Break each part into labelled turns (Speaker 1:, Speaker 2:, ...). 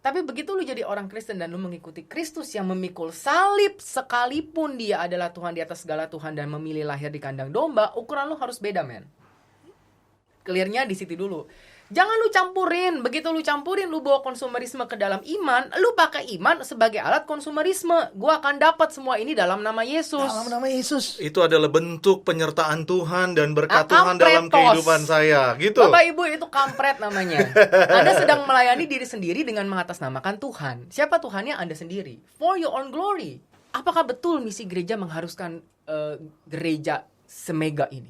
Speaker 1: Tapi begitu lu jadi orang Kristen dan lu mengikuti Kristus yang memikul salib, sekalipun dia adalah Tuhan di atas segala Tuhan dan memilih lahir di kandang domba, ukuran lu harus beda, men. Clearnya di situ dulu. Jangan lu campurin. Begitu lu campurin, lu bawa konsumerisme ke dalam iman, lu pakai iman sebagai alat konsumerisme. Gua akan dapat semua ini dalam nama Yesus.
Speaker 2: Dalam nama Yesus.
Speaker 3: Itu adalah bentuk penyertaan Tuhan dan berkat Tuhan dalam kehidupan saya. Gitu.
Speaker 1: Bapak Ibu, itu kampret namanya. Anda sedang melayani diri sendiri dengan mengatasnamakan Tuhan. Siapa Tuhannya? Anda sendiri. For your own glory. Apakah betul misi gereja mengharuskan gereja semega ini?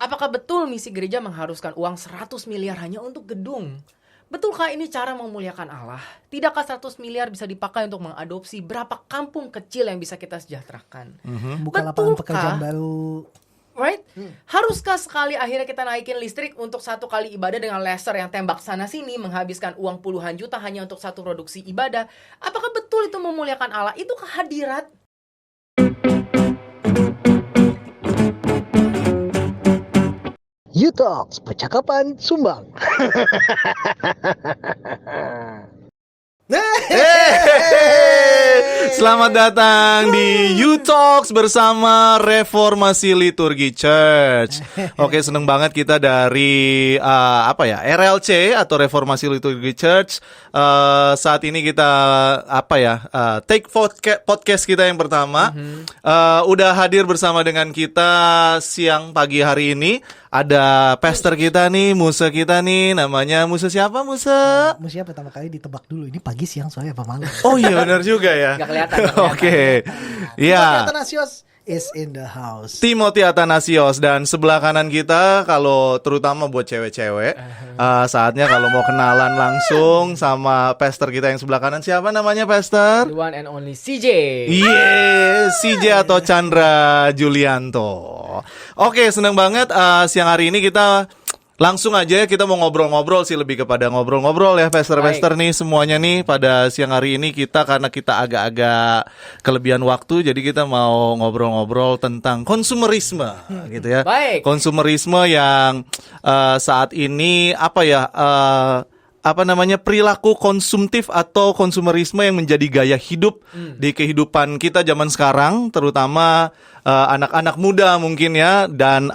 Speaker 1: Apakah betul misi gereja mengharuskan uang 100 miliar hanya untuk gedung? Betulkah ini cara memuliakan Allah? Tidakkah 100 miliar bisa dipakai untuk mengadopsi berapa kampung kecil yang bisa kita sejahterakan?
Speaker 2: Buka lapangan pekerjaan baru.
Speaker 1: Right? Haruskah sekali akhirnya kita naikin listrik untuk satu kali ibadah dengan laser yang tembak sana sini, menghabiskan uang puluhan juta hanya untuk satu produksi ibadah? Apakah betul itu memuliakan Allah? Itu kehadirat.
Speaker 2: U-Talks, percakapan sumbang.
Speaker 3: Selamat datang di U-Talks bersama Reformasi Liturgi Church. Oke, seneng banget kita dari RLC atau Reformasi Liturgi Church. Saat ini kita take podcast kita yang pertama. Udah hadir bersama dengan kita siang pagi hari ini. Ada pastor kita nih, Musa kita nih, namanya Musa siapa, Musa?
Speaker 2: Musa pertama kali ditebak dulu, ini pagi, siang, sore, apa malam?
Speaker 3: Oh iya benar juga ya.
Speaker 1: Gak kelihatan.
Speaker 3: Oke.
Speaker 2: Ya. Atanasios is in the house.
Speaker 3: Timothy Atanasios, dan sebelah kanan kita, kalau terutama buat cewek-cewek, saatnya kalau mau kenalan langsung sama pastor kita yang sebelah kanan. Siapa namanya, pastor?
Speaker 1: The one and only CJ.
Speaker 3: Yes, CJ atau Chandra Julianto. Oke, senang banget siang hari ini kita langsung aja kita mau ngobrol-ngobrol sih, lebih kepada ngobrol-ngobrol ya pastor-pastor nih semuanya nih pada siang hari ini kita, karena kita agak-agak kelebihan waktu, jadi kita mau ngobrol-ngobrol tentang konsumerisme gitu ya.
Speaker 1: Baik.
Speaker 3: Konsumerisme yang saat ini perilaku konsumtif atau konsumerisme yang menjadi gaya hidup di kehidupan kita zaman sekarang, terutama anak-anak muda mungkin ya, dan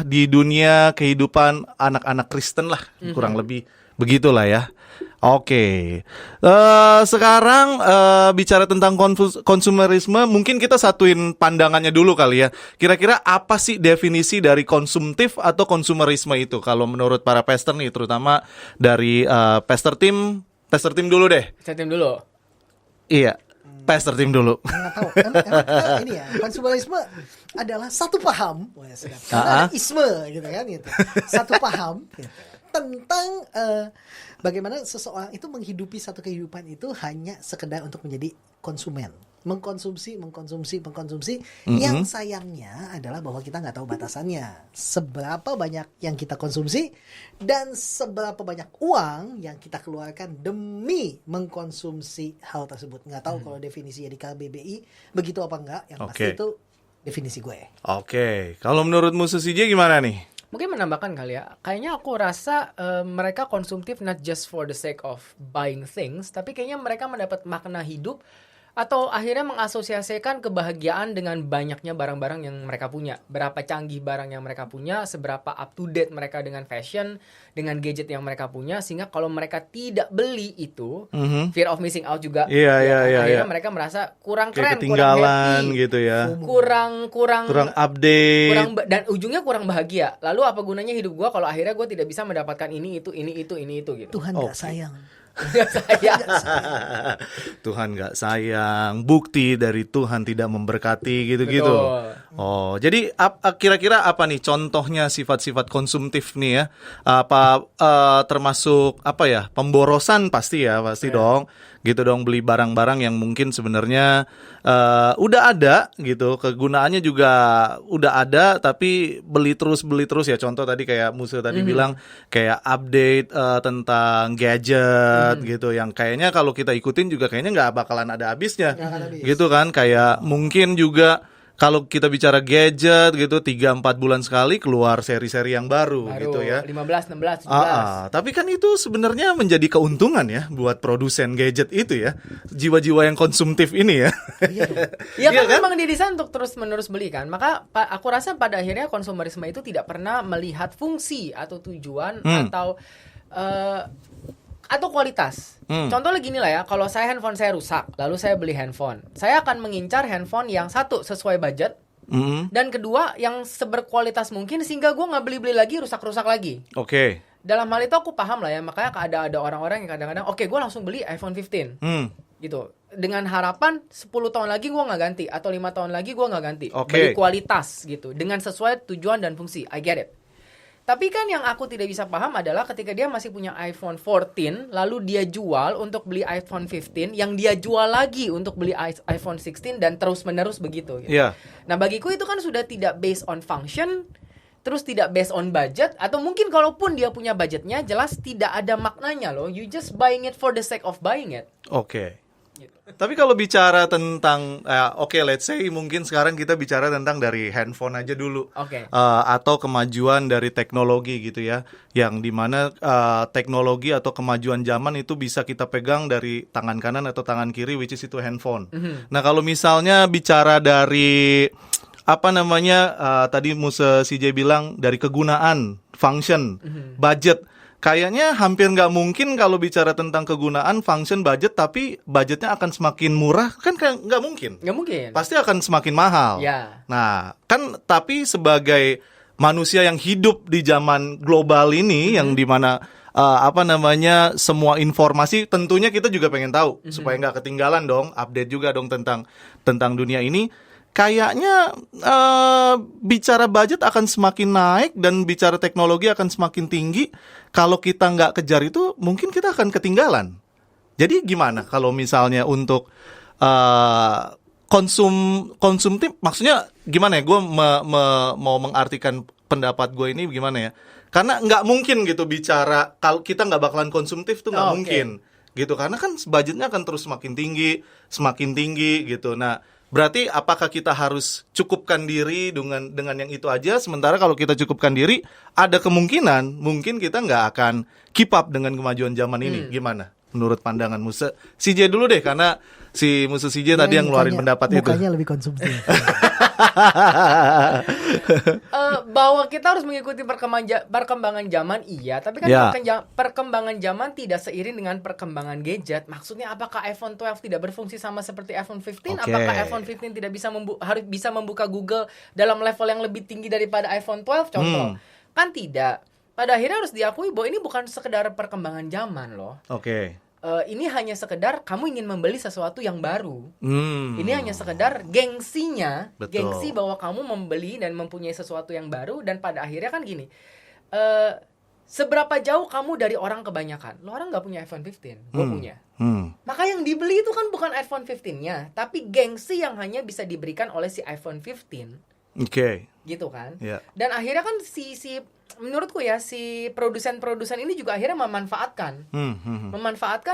Speaker 3: di dunia kehidupan anak-anak Kristen lah, kurang lebih begitulah ya. Oke. Sekarang bicara tentang konsumerisme, mungkin kita satuin pandangannya dulu kali ya. Kira-kira apa sih definisi dari konsumtif atau konsumerisme itu? Kalau menurut para pastor nih, terutama dari pastor Tim dulu deh.
Speaker 1: Pastor Tim dulu.
Speaker 3: Iya. Pastor Tim dulu.
Speaker 2: Nggak tahu. Emang ini ya, konsumerisme adalah satu paham, karena ada isme gitu kan, gitu. Satu paham gitu, tentang bagaimana seseorang itu menghidupi satu kehidupan itu hanya sekedar untuk menjadi konsumen, mengkonsumsi. Yang sayangnya adalah bahwa kita nggak tahu batasannya, seberapa banyak yang kita konsumsi dan seberapa banyak uang yang kita keluarkan demi mengkonsumsi hal tersebut. Nggak tahu kalau definisinya di KBBI begitu apa enggak, yang pasti itu definisi gue.
Speaker 3: Oke. Kalau menurut Musa CJ gimana nih?
Speaker 1: Mungkin menambahkan kali ya, kayaknya aku rasa mereka konsumtif not just for the sake of buying things, tapi kayaknya mereka mendapat makna hidup atau akhirnya mengasosiasikan kebahagiaan dengan banyaknya barang-barang yang mereka punya. Berapa canggih barang yang mereka punya, seberapa up to date mereka dengan fashion, dengan gadget yang mereka punya, sehingga kalau mereka tidak beli itu, fear of missing out juga. Akhirnya mereka merasa kurang keren,
Speaker 3: ketinggalan,
Speaker 1: kurang happy,
Speaker 3: gitu ya.
Speaker 1: Kurang
Speaker 3: update,
Speaker 1: dan ujungnya kurang bahagia. Lalu apa gunanya hidup gue kalau akhirnya gue tidak bisa mendapatkan ini itu gitu.
Speaker 2: Tuhan nggak sayang.
Speaker 3: Tuhan gak sayang, bukti dari Tuhan tidak memberkati gitu-gitu. Oh, jadi kira-kira apa nih contohnya sifat-sifat konsumtif nih ya? Termasuk pemborosan pasti dong. Gitu dong, beli barang-barang yang mungkin sebenarnya udah ada gitu, kegunaannya juga udah ada, tapi beli terus ya. Contoh tadi kayak Musa tadi bilang kayak update tentang gadget gitu, yang kayaknya kalau kita ikutin juga kayaknya nggak bakalan ada habisnya gitu kan. Kayak mungkin juga kalau kita bicara gadget gitu 3-4 bulan sekali keluar seri-seri yang baru gitu ya.
Speaker 1: 15, 16, 17.
Speaker 3: Tapi kan itu sebenarnya menjadi keuntungan ya buat produsen gadget itu ya. Jiwa-jiwa yang konsumtif ini ya.
Speaker 1: Ya kan memang didesain untuk terus-menerus beli kan. Maka aku rasa pada akhirnya konsumerisme itu tidak pernah melihat fungsi atau tujuan atau kualitas. Contohnya gini lah ya, kalau handphone saya rusak, lalu saya beli handphone, saya akan mengincar handphone yang satu sesuai budget, dan kedua yang seberkualitas mungkin sehingga gue nggak beli-beli lagi rusak-rusak lagi.
Speaker 3: Oke.
Speaker 1: Dalam hal itu aku paham lah ya, makanya ada orang-orang yang kadang-kadang gue langsung beli iPhone 15 gitu, dengan harapan 10 tahun lagi gue nggak ganti atau 5 tahun lagi gue nggak ganti. Beli kualitas gitu, dengan sesuai tujuan dan fungsi. I get it. Tapi kan yang aku tidak bisa paham adalah ketika dia masih punya iPhone 14, lalu dia jual untuk beli iPhone 15, yang dia jual lagi untuk beli iPhone 16 dan terus-menerus begitu. Gitu.
Speaker 3: Yeah.
Speaker 1: Nah bagiku itu kan sudah tidak based on function, terus tidak based on budget, atau mungkin kalaupun dia punya budgetnya, jelas tidak ada maknanya loh. You just buying it for the sake of buying it.
Speaker 3: Oke. Tapi kalau bicara tentang, let's say mungkin sekarang kita bicara tentang dari handphone aja dulu, atau kemajuan dari teknologi gitu ya, yang dimana teknologi atau kemajuan zaman itu bisa kita pegang dari tangan kanan atau tangan kiri, which is itu handphone. Nah kalau misalnya bicara dari tadi Musa CJ bilang dari kegunaan, function, budget. Kayaknya hampir nggak mungkin kalau bicara tentang kegunaan, function, budget, tapi budgetnya akan semakin murah, kan nggak mungkin.
Speaker 1: Nggak mungkin.
Speaker 3: Pasti akan semakin mahal.
Speaker 1: Ya.
Speaker 3: Nah, kan tapi sebagai manusia yang hidup di zaman global ini, yang dimana semua informasi tentunya kita juga pengen tahu, supaya nggak ketinggalan dong, update juga dong tentang dunia ini. Kayaknya bicara budget akan semakin naik dan bicara teknologi akan semakin tinggi. Kalau kita nggak kejar itu, mungkin kita akan ketinggalan. Jadi gimana kalau misalnya untuk konsumtif, maksudnya gimana ya? Gue mau mengartikan pendapat gue ini gimana ya? Karena nggak mungkin gitu bicara kalau kita nggak bakalan konsumtif tuh nggak mungkin gitu. Karena kan budgetnya akan terus semakin tinggi gitu. Nah, berarti apakah kita harus cukupkan diri dengan yang itu aja? Sementara kalau kita cukupkan diri, ada kemungkinan mungkin kita nggak akan keep up dengan kemajuan zaman ini. Gimana menurut pandangan Musa? CJ dulu deh, karena si Musa CJ tadi yang ngeluarin pendapat itu.
Speaker 2: Mukanya lebih konsumtif.
Speaker 1: Bahwa kita harus mengikuti perkembangan zaman, iya. Tapi kan perkembangan zaman tidak seiring dengan perkembangan gadget. Maksudnya apakah iPhone 12 tidak berfungsi sama seperti iPhone 15? Apakah iPhone 15 tidak harus bisa membuka Google dalam level yang lebih tinggi daripada iPhone 12? Contoh. Kan tidak. Pada akhirnya harus diakui bahwa ini bukan sekedar perkembangan zaman loh. Ini hanya sekedar kamu ingin membeli sesuatu yang baru. Ini hanya sekedar gengsinya.
Speaker 3: Betul.
Speaker 1: Gengsi bahwa kamu membeli dan mempunyai sesuatu yang baru. Dan pada akhirnya kan gini, seberapa jauh kamu dari orang kebanyakan? Lo orang gak punya iPhone 15, gue punya. Maka yang dibeli itu kan bukan iPhone 15-nya, tapi gengsi yang hanya bisa diberikan oleh si iPhone 15. Gitu kan. Dan akhirnya kan menurutku ya, si produsen-produsen ini juga akhirnya memanfaatkan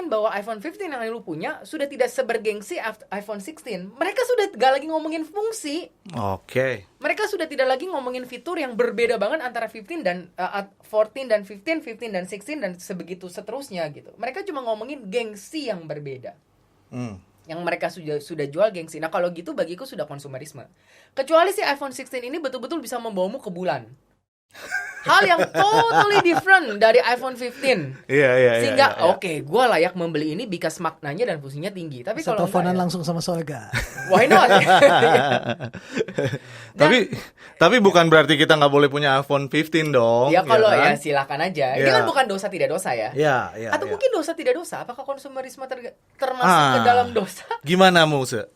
Speaker 1: bahwa iPhone 15 yang lu punya sudah tidak sebergengsi iPhone 16. Mereka sudah gak lagi ngomongin fungsi. Mereka sudah tidak lagi ngomongin fitur yang berbeda banget antara 15 dan 14 dan 15 dan 16 dan sebegitu seterusnya gitu. Mereka cuma ngomongin gengsi yang berbeda. Yang mereka sudah jual gengsi. Nah kalau gitu bagiku sudah konsumerisme. Kecuali si iPhone 16 ini betul-betul bisa membawamu ke bulan. Hal yang totally different dari iPhone 15. Sehingga gue layak membeli ini because maknanya dan fungsinya tinggi. Tapi kalau
Speaker 2: teleponan langsung sama surga.
Speaker 1: Why not?
Speaker 3: Tapi bukan berarti kita nggak boleh punya iPhone 15 dong.
Speaker 1: Ya kalau
Speaker 3: kan?
Speaker 1: ya silakan aja. Ini kan bukan dosa tidak dosa ya. Atau mungkin dosa tidak dosa. Apakah konsumerisme termasuk ke dalam dosa?
Speaker 3: Gimana Musa?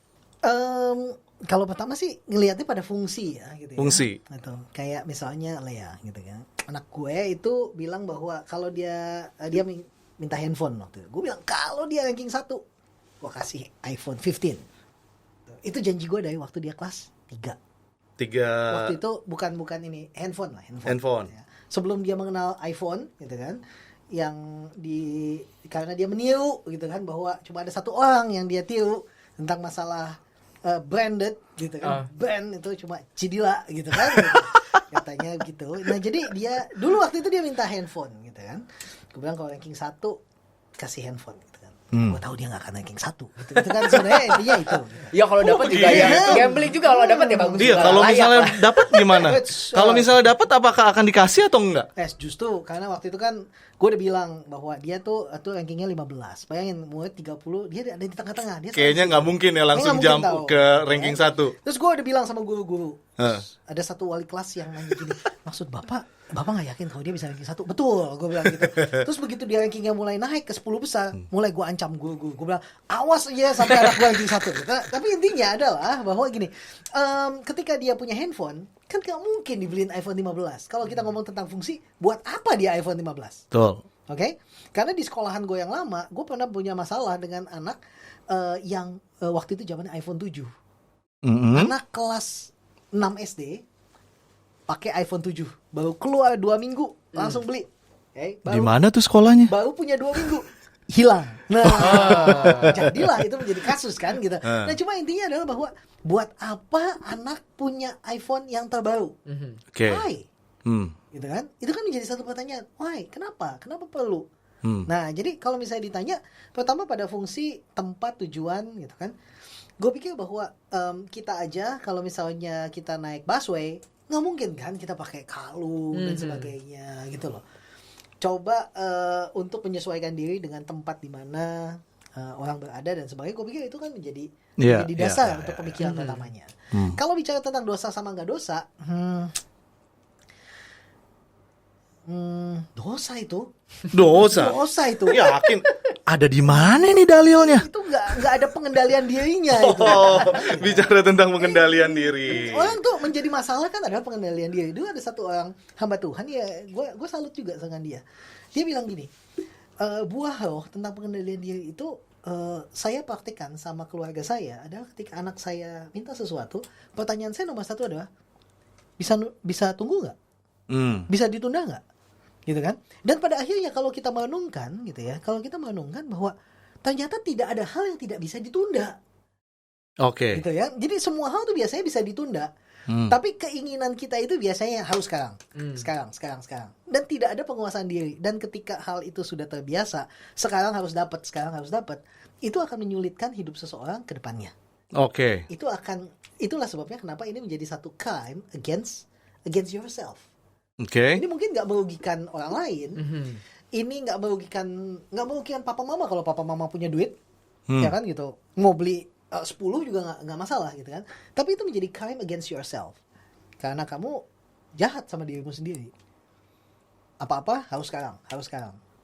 Speaker 2: Kalau pertama sih ngelihatnya pada fungsi ya gitu.
Speaker 3: Fungsi.
Speaker 2: Ya. Gitu. Kayak misalnya Lea gitu kan. Anak gue itu bilang bahwa kalau dia minta handphone waktu itu. Gue bilang kalau dia ranking 1, gue kasih iPhone 15. Itu janji gue dari waktu dia kelas 3. Waktu itu bukan ini handphone lah, handphone. Ya. Sebelum dia mengenal iPhone gitu kan. Karena dia meniru gitu kan bahwa cuma ada satu orang yang dia tiru tentang masalah branded gitu kan. Brand itu cuma Cidila gitu kan. Katanya gitu. Nah, jadi dia dulu waktu itu dia minta handphone gitu kan. Gue bilang kalau ranking 1 kasih handphone gitu kan. Gue tahu dia gak akan ranking 1 gitu. Itu kan sebenarnya intinya itu gitu.
Speaker 1: Ya kalau dapat juga ya gambling juga, kalau dapat ya bagus.
Speaker 3: Iya,
Speaker 1: juga.
Speaker 3: kalau
Speaker 1: Layak
Speaker 3: misalnya
Speaker 1: lah.
Speaker 3: dapat gimana? Kalau misalnya dapat apakah akan dikasih atau enggak?
Speaker 2: Justru karena waktu itu kan gue udah bilang bahwa dia tuh rankingnya 15. Bayangin mulai 30 dia ada di tengah-tengah. Dia
Speaker 3: Kayaknya nggak mungkin ya langsung
Speaker 2: Nggak mungkin
Speaker 3: jump
Speaker 2: tahu.
Speaker 3: ke ranking 1.
Speaker 2: Terus gue udah bilang sama guru-guru. Ada satu wali kelas yang nanya gini, maksud bapak nggak yakin kalau dia bisa ranking 1? Betul, gue bilang gitu. Terus begitu dia rankingnya mulai naik ke 10 besar, mulai gue ancam guru-guru. Gue bilang, awas aja sampai anak gue ranking 1. Tapi intinya adalah bahwa gini, ketika dia punya handphone, kan gak mungkin dibeliin iPhone 15. Kalau kita ngomong tentang fungsi, buat apa dia iPhone 15?
Speaker 3: Betul.
Speaker 2: Oke? Karena di sekolahan gue yang lama, gue pernah punya masalah dengan anak yang waktu itu zamannya iPhone 7. Anak kelas 6 SD pakai iPhone 7, baru keluar 2 minggu langsung beli.
Speaker 3: Di mana tuh sekolahnya?
Speaker 2: Baru punya 2 minggu hilang. Nah, jadilah itu menjadi kasus kan gitu. Nah, cuma intinya adalah bahwa buat apa anak punya iPhone yang terbaru?
Speaker 3: Oke.
Speaker 2: Why? Gitu kan? Itu kan menjadi satu pertanyaan. Why? Kenapa? Kenapa perlu? Nah, jadi kalau misalnya ditanya, pertama pada fungsi tempat tujuan gitu kan. Gue pikir bahwa kita aja kalau misalnya kita naik busway, nggak mungkin kan kita pakai kalung dan sebagainya gitu loh. Coba untuk menyesuaikan diri dengan tempat di mana orang berada dan sebagainya. Gue pikir itu kan menjadi dasar untuk pemikiran pertamanya. Kalau bicara tentang dosa sama nggak dosa, dosa itu. Dosa itu.
Speaker 3: Yakin? Ada di mana nih dalilnya?
Speaker 2: Itu nggak ada pengendalian dirinya itu.
Speaker 3: Bicara tentang pengendalian diri.
Speaker 2: Orang tuh menjadi masalah kan adalah pengendalian diri. Dulu ada satu orang hamba Tuhan ya, gue salut juga dengan dia. Dia bilang gini, buah roh tentang pengendalian diri itu saya praktikkan sama keluarga saya adalah ketika anak saya minta sesuatu, pertanyaan saya nomor 1 adalah bisa tunggu nggak? Bisa ditunda nggak? Gitu kan? Dan pada akhirnya kalau kita merenungkan gitu ya, bahwa ternyata tidak ada hal yang tidak bisa ditunda.
Speaker 3: Oke.
Speaker 2: Gitu ya. Jadi semua hal tuh biasanya bisa ditunda. Tapi keinginan kita itu biasanya harus sekarang. Sekarang. Dan tidak ada penguasaan diri. Dan ketika hal itu sudah terbiasa, sekarang harus dapat. Itu akan menyulitkan hidup seseorang ke depannya.
Speaker 3: Oke.
Speaker 2: Itulah sebabnya kenapa ini menjadi satu crime against yourself.
Speaker 3: Oke.
Speaker 2: Ini mungkin nggak merugikan orang lain. Ini nggak merugikan papa mama kalau papa mama punya duit, ya kan gitu. Mau beli 10 juga nggak masalah gitu kan. Tapi itu menjadi crime against yourself karena kamu jahat sama dirimu sendiri. Apa-apa harus sekarang.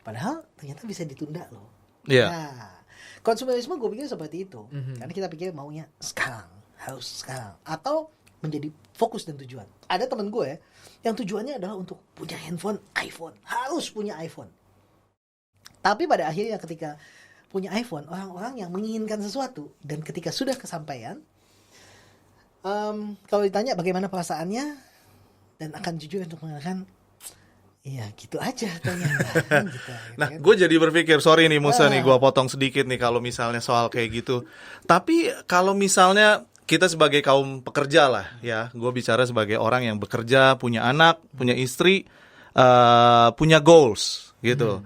Speaker 2: Padahal ternyata bisa ditunda loh.
Speaker 3: Yeah.
Speaker 2: Nah, konsumerisme gue pikir seperti itu. Karena kita pikir maunya sekarang, harus sekarang, atau menjadi fokus dan tujuan. Ada teman gue ya, yang tujuannya adalah untuk punya iPhone, harus punya iPhone. Tapi pada akhirnya ketika punya iPhone, orang-orang yang menginginkan sesuatu dan ketika sudah kesampaian, kalau ditanya bagaimana perasaannya, dan akan jujur untuk mengatakan, iya gitu aja ternyata. Gitu,
Speaker 3: nah, gue jadi berpikir, sorry nih Musa nih, gue potong sedikit nih kalau misalnya soal kayak gitu. Tapi kalau misalnya kita sebagai kaum pekerja lah ya, gue bicara sebagai orang yang bekerja, punya anak, punya istri, punya goals gitu.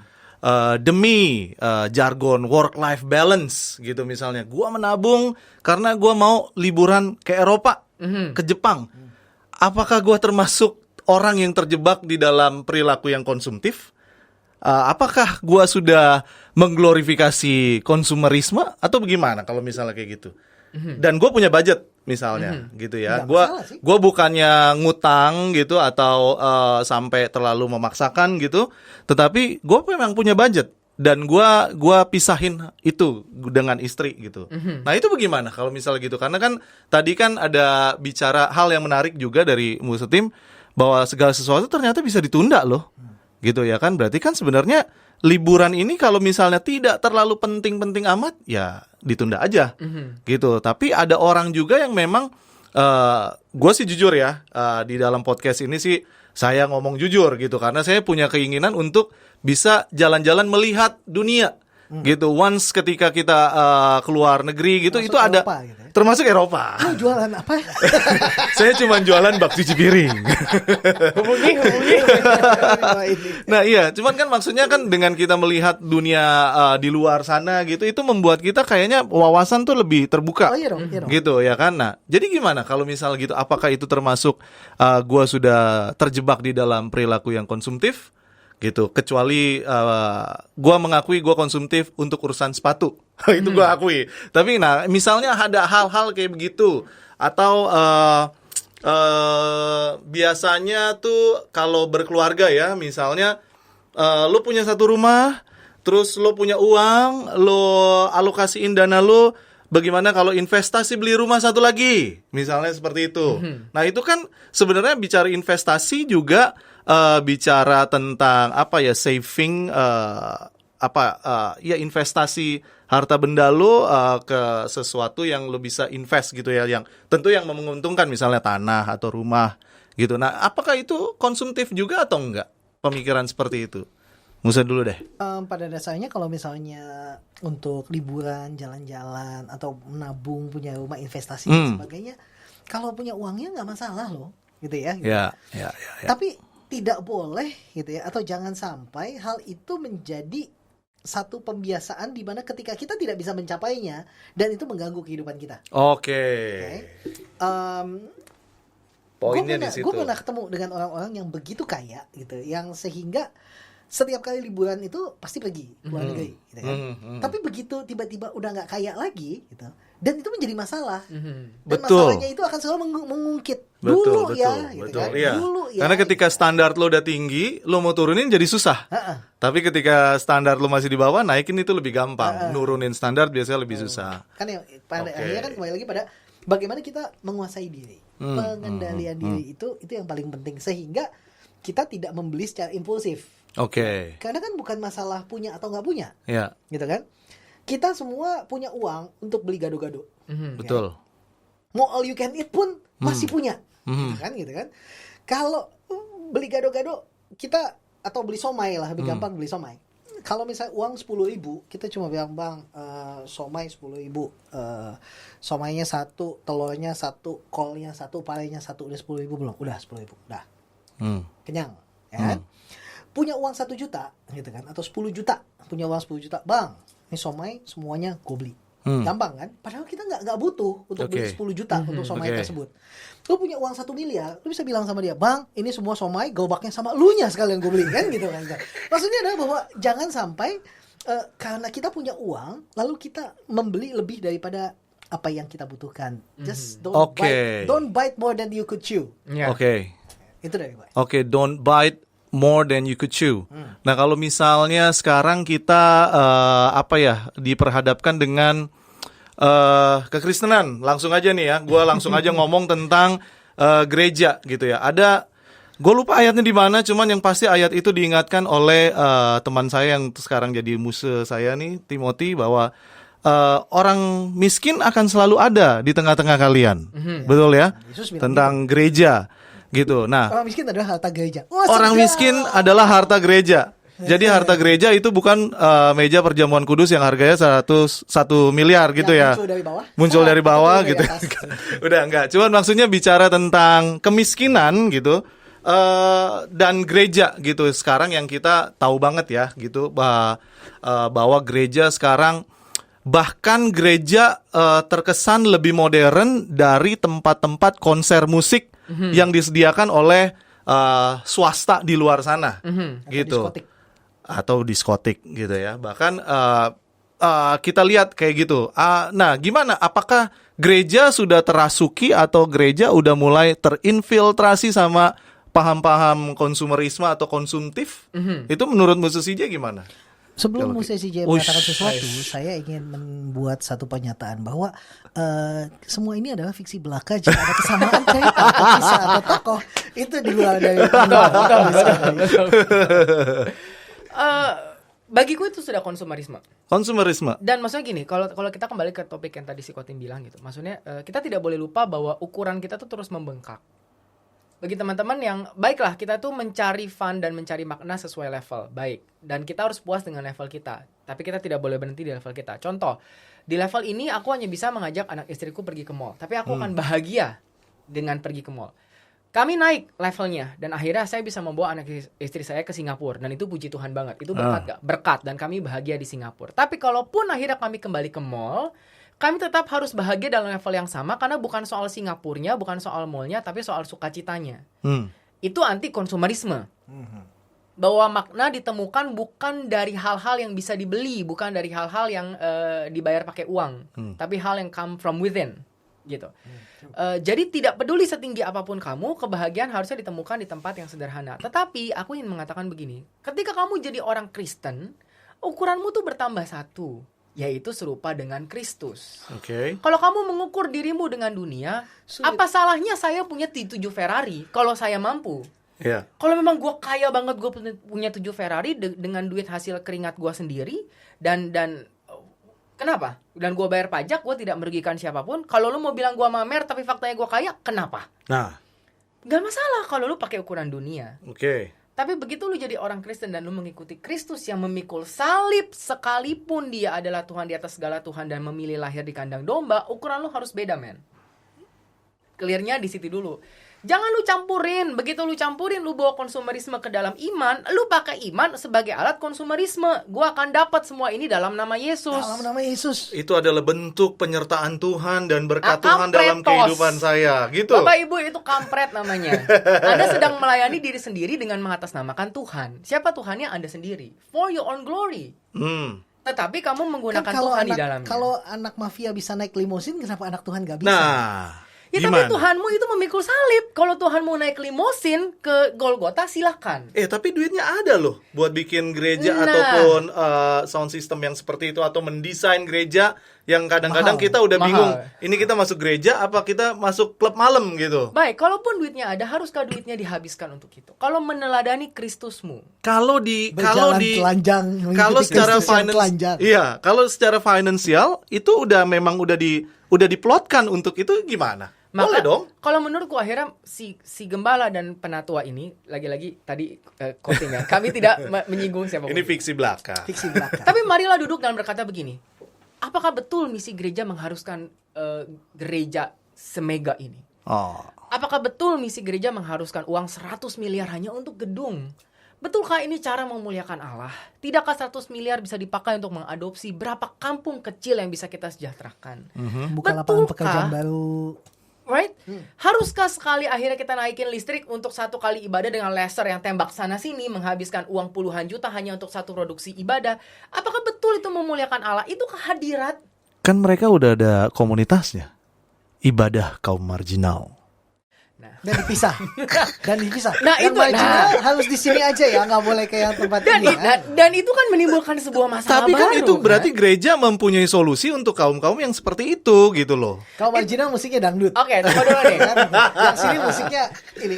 Speaker 3: Demi jargon work-life balance gitu misalnya, gue menabung karena gue mau liburan ke Eropa, ke Jepang. Apakah gue termasuk orang yang terjebak di dalam perilaku yang konsumtif? Apakah gue sudah mengglorifikasi konsumerisme atau bagaimana kalau misalnya kayak gitu? Dan gue punya budget misalnya gitu ya, gue bukannya ngutang gitu atau sampai terlalu memaksakan gitu, tetapi gue memang punya budget dan gue pisahin itu dengan istri gitu. Nah itu bagaimana kalau misalnya gitu? Karena kan tadi kan ada bicara hal yang menarik juga dari Musa Tim bahwa segala sesuatu ternyata bisa ditunda loh, gitu ya kan? Berarti kan sebenarnya liburan ini kalau misalnya tidak terlalu penting-penting amat, ya ditunda aja, gitu. Tapi ada orang juga yang memang, gue sih jujur ya, di dalam podcast ini sih saya ngomong jujur gitu, karena saya punya keinginan untuk bisa jalan-jalan melihat dunia gitu. Once ketika kita keluar negeri gitu,
Speaker 2: Termasuk
Speaker 3: itu ada
Speaker 2: Eropa gitu ya?
Speaker 3: termasuk Eropa.
Speaker 2: Lu jualan apa?
Speaker 3: Saya cuma jualan bak cuci piring.
Speaker 1: hubungi.
Speaker 3: Nah iya, cuman kan maksudnya kan dengan kita melihat dunia di luar sana gitu, itu membuat kita kayaknya wawasan tuh lebih terbuka.
Speaker 2: Oh iya dong, iya dong.
Speaker 3: Gitu ya kan. Nah, jadi gimana kalau misal gitu, apakah itu termasuk gua sudah terjebak di dalam perilaku yang konsumtif gitu, kecuali gua mengakui gua konsumtif untuk urusan sepatu. Itu gua akui. Tapi nah, misalnya ada hal-hal kayak begitu, atau biasanya tuh kalau berkeluarga ya, misalnya lo punya satu rumah, terus lo punya uang, lo alokasiin dana lo, bagaimana kalau investasi beli rumah satu lagi, misalnya seperti itu. Nah itu kan sebenarnya bicara investasi juga bicara tentang apa ya, saving, ya investasi harta benda lo ke sesuatu yang lo bisa invest gitu ya, yang tentu yang menguntungkan, misalnya tanah atau rumah gitu. Nah apakah itu konsumtif juga atau enggak, pemikiran seperti itu? Musa dulu deh.
Speaker 2: Pada dasarnya kalau misalnya untuk liburan, jalan-jalan, atau menabung, punya rumah, investasi dan sebagainya, kalau punya uangnya nggak masalah loh, gitu ya. Gitu.
Speaker 3: Ya.
Speaker 2: Tapi tidak boleh gitu ya, atau jangan sampai hal itu menjadi satu pembiasaan di mana ketika kita tidak bisa mencapainya dan itu mengganggu kehidupan kita.
Speaker 3: Oke. Poinnya di situ.
Speaker 2: Gue pernah ketemu dengan orang-orang yang begitu kaya gitu, yang sehingga setiap kali liburan itu pasti pergi luar negeri, gitu kan. Tapi begitu tiba-tiba udah nggak kaya lagi, gitu, dan itu menjadi masalah. Dan
Speaker 3: Betul.
Speaker 2: masalahnya itu akan selalu mengungkit.
Speaker 3: Betul,
Speaker 2: Gitu kan.
Speaker 3: iya.
Speaker 2: Dulu ya.
Speaker 3: Karena ketika standar lo udah tinggi, lo mau turunin jadi susah. Tapi ketika standar lo masih di bawah, naikin itu lebih gampang. Nurunin standar biasanya lebih susah.
Speaker 2: Kan ya, pada akhirnya kan kembali lagi pada bagaimana kita menguasai diri, pengendalian diri itu yang paling penting, sehingga kita tidak membeli secara impulsif.
Speaker 3: Oke.
Speaker 2: Karena kan bukan masalah punya atau nggak punya,
Speaker 3: Ya,
Speaker 2: gitu kan? Kita semua punya uang untuk beli gado-gado.
Speaker 3: betul.
Speaker 2: Mau all you can eat pun masih punya, gitu kan? Kalau beli gado-gado kita, atau beli somai lah, lebih gampang beli somai. Kalau misalnya uang 10.000, kita cuma bilang, bang, somai 10.000, somainya 1, telurnya 1, kolnya 1, palenya 1, udah 10.000 belum? Udah 10.000, udah kenyang, ya kan? Punya uang 1 juta, gitu kan? Atau 10 juta, punya uang 10 juta, bang, ini somai semuanya gue beli. Gampang kan? Padahal kita nggak butuh untuk beli 10 juta untuk somai tersebut. Lu punya uang 1 miliar, lu bisa bilang sama dia, bang, ini semua somai, gobaknya sama elunya sekalian gue beli, kan gitu kan? Maksudnya adalah bahwa jangan sampai karena kita punya uang, lalu kita membeli lebih daripada apa yang kita butuhkan. Just don't bite more than you could chew.
Speaker 3: Oke.
Speaker 2: Itu dari gue.
Speaker 3: Oke, don't bite more than you could chew. Nah, kalau misalnya sekarang kita diperhadapkan dengan kekristenan, langsung aja nih ya, gue langsung aja ngomong tentang gereja gitu ya. Gue lupa ayatnya di mana, cuman yang pasti ayat itu diingatkan oleh teman saya yang sekarang jadi musuh saya nih, Timothy, bahwa orang miskin akan selalu ada di tengah-tengah kalian, betul ya? Tentang gereja. Gitu. Nah,
Speaker 2: orang miskin adalah harta gereja.
Speaker 3: Orang miskin adalah harta gereja. Jadi harta gereja itu bukan meja perjamuan kudus yang harganya 1 miliar gitu ya. Muncul dari bawah gitu. Udah enggak. Cuman maksudnya bicara tentang kemiskinan gitu. Dan gereja gitu sekarang yang kita tahu banget ya gitu, bahwa gereja sekarang, bahkan gereja terkesan lebih modern dari tempat-tempat konser musik yang disediakan oleh swasta di luar sana, gitu, atau diskotik gitu ya. Bahkan kita lihat kayak gitu. Nah, gimana? Apakah gereja sudah terasuki atau gereja udah mulai terinfiltrasi sama paham-paham konsumerisme atau konsumtif? Itu menurut Musa CJ gimana?
Speaker 2: Sebelum Musa CJ mengatakan sesuatu, saya ingin membuat satu pernyataan bahwa semua ini adalah fiksi belaka. Jika ada kesamaan cerita atau kisah atau tokoh, itu di luar dari
Speaker 1: bagiku itu sudah konsumerisme.
Speaker 3: Dan
Speaker 1: maksudnya gini, kalau kita kembali ke topik yang tadi si Kotim bilang gitu, maksudnya kita tidak boleh lupa bahwa ukuran kita tuh terus membengkak. bagi teman-teman yang baiklah, kita tuh mencari fun dan mencari makna sesuai level, baik. Dan kita harus puas dengan level kita. Tapi kita tidak boleh berhenti di level kita. Contoh, di level ini aku hanya bisa mengajak anak istriku pergi ke mall, tapi aku akan bahagia dengan pergi ke mall. Kami naik levelnya dan akhirnya saya bisa membawa anak istri saya ke Singapura, dan itu puji Tuhan banget. Itu berkat gak? Berkat, dan kami bahagia di Singapura. Tapi kalaupun akhirnya kami kembali ke mall, kami tetap harus bahagia dalam level yang sama karena bukan soal Singapurnya, bukan soal mallnya, tapi soal sukacitanya. Itu anti konsumerisme. Bahwa makna ditemukan bukan dari hal-hal yang bisa dibeli, bukan dari hal-hal yang dibayar pakai uang, tapi hal yang come from within, gitu. Jadi tidak peduli setinggi apapun kamu, kebahagiaan harusnya ditemukan di tempat yang sederhana. Tetapi aku ingin mengatakan begini, ketika kamu jadi orang Kristen, ukuranmu tuh bertambah satu, yaitu serupa dengan Kristus. Kalau kamu mengukur dirimu dengan dunia, apa salahnya saya punya 7 Ferrari kalau saya mampu? Kalau memang gue kaya banget, gue punya 7 Ferrari dengan duit hasil keringat gue sendiri, dan kenapa? Dan gue bayar pajak, gue tidak merugikan siapapun. Kalau lu mau bilang gue mamer tapi faktanya gue kaya, kenapa? Gak masalah kalau lu pakai ukuran dunia. Tapi begitu lu jadi orang Kristen dan lu mengikuti Kristus yang memikul salib, sekalipun dia adalah Tuhan di atas segala Tuhan dan memilih lahir di kandang domba, ukuran lu harus beda, men. Clearnya di situ dulu. Jangan lu campurin. Begitu lu campurin, lu bawa konsumerisme ke dalam iman, lu pakai iman sebagai alat konsumerisme. Gua akan dapat semua ini dalam nama Yesus.
Speaker 2: Dalam nama Yesus.
Speaker 3: Itu adalah bentuk penyertaan Tuhan dan berkat Tuhan dalam kehidupan saya, gitu.
Speaker 1: Bapak Ibu, itu kampret namanya. Anda sedang melayani diri sendiri dengan mengatasnamakan Tuhan. Siapa Tuhannya? Anda sendiri. For your own glory. Tetapi kamu menggunakan Tuhan di dalamnya.
Speaker 2: Kalau anak mafia bisa naik limosin, kenapa anak Tuhan gak bisa?
Speaker 1: Ya
Speaker 3: gimana?
Speaker 1: tapi Tuhanmu itu memikul salib. Kalau Tuhan mau naik limosin ke Golgota, silahkan.
Speaker 3: Tapi duitnya ada loh buat bikin gereja ataupun sound system yang seperti itu, atau mendesain gereja yang kadang-kadang kita udah bingung. Ini kita masuk gereja apa kita masuk klub malam gitu.
Speaker 1: Baik, kalaupun duitnya ada, haruskah duitnya dihabiskan untuk itu? Kalau meneladani Kristusmu.
Speaker 3: Kalau secara finansial, kalau secara finansial itu memang udah diplotkan untuk itu, gimana? Boleh dong.
Speaker 1: Kalau menurutku akhirnya si gembala dan penatua ini, lagi-lagi tadi quoting ya, kami tidak menyinggung siapapun.
Speaker 3: Ini fiksi belaka.
Speaker 1: Tapi marilah duduk dan berkata begini, apakah betul misi gereja mengharuskan gereja semega ini? Apakah betul misi gereja mengharuskan uang 100 miliar hanya untuk gedung? Betulkah ini cara memuliakan Allah? Tidakkah 100 miliar bisa dipakai untuk mengadopsi berapa kampung kecil yang bisa kita sejahterakan?
Speaker 2: Buka lapangan pekerjaan baru.
Speaker 1: Right? Haruskah sekali akhirnya kita naikin listrik untuk 1 kali ibadah dengan laser yang tembak sana sini, menghabiskan uang puluhan juta hanya untuk 1 produksi ibadah? Apakah betul itu memuliakan Allah? Itu kehadirat.
Speaker 3: Kan mereka udah ada komunitasnya, ibadah kaum marginal.
Speaker 2: Dan dipisah.
Speaker 1: Nah,
Speaker 2: yang itu harus di sini aja ya, nggak boleh kayak tempat ini.
Speaker 1: Dan itu kan menimbulkan sebuah masalah.
Speaker 3: Tapi kan itu berarti gereja mempunyai solusi untuk kaum-kaum yang seperti itu, gitu loh.
Speaker 2: Kaum marginal musiknya dangdut.
Speaker 1: Oke, tunggu dulu nih.
Speaker 2: Yang sini musiknya ini.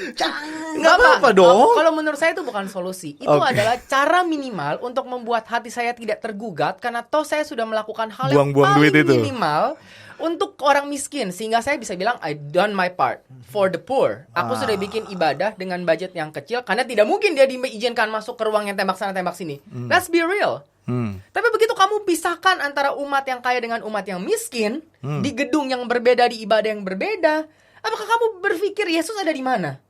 Speaker 3: Nggak apa-apa dong.
Speaker 1: Kalau menurut saya itu bukan solusi. Itu adalah cara minimal untuk membuat hati saya tidak tergugat, karena toh saya sudah melakukan hal yang paling minimal untuk orang miskin, sehingga saya bisa bilang I done my part for the poor. Aku sudah bikin ibadah dengan budget yang kecil, karena tidak mungkin dia diizinkan masuk ke ruang yang tembak sana tembak sini. Let's be real. Tapi begitu kamu pisahkan antara umat yang kaya dengan umat yang miskin di gedung yang berbeda, di ibadah yang berbeda, apakah kamu berpikir Yesus ada di mana?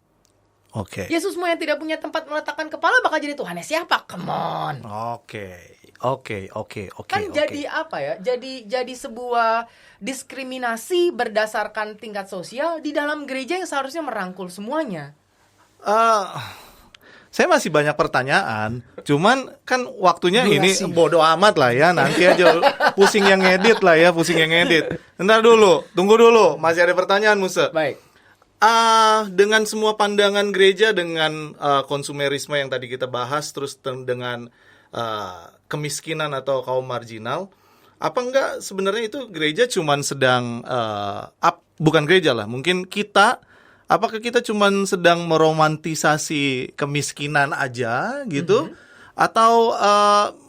Speaker 1: Yesusmu yang tidak punya tempat meletakkan kepala bakal jadi Tuhannya siapa? Come on. Kan jadi apa ya? Jadi sebuah diskriminasi berdasarkan tingkat sosial di dalam gereja yang seharusnya merangkul semuanya.
Speaker 3: Saya masih banyak pertanyaan, cuman kan waktunya ini bodo amat lah ya, nanti aja pusing yang ngedit. Ntar dulu, tunggu dulu, masih ada pertanyaan, Musa.
Speaker 1: Baik.
Speaker 3: Dengan semua pandangan gereja, dengan konsumerisme yang tadi kita bahas, terus dengan kemiskinan atau kaum marginal, apa enggak sebenarnya itu gereja cuman sedang bukan gereja lah, mungkin kita, apakah kita cuman sedang meromantisasi kemiskinan aja gitu, atau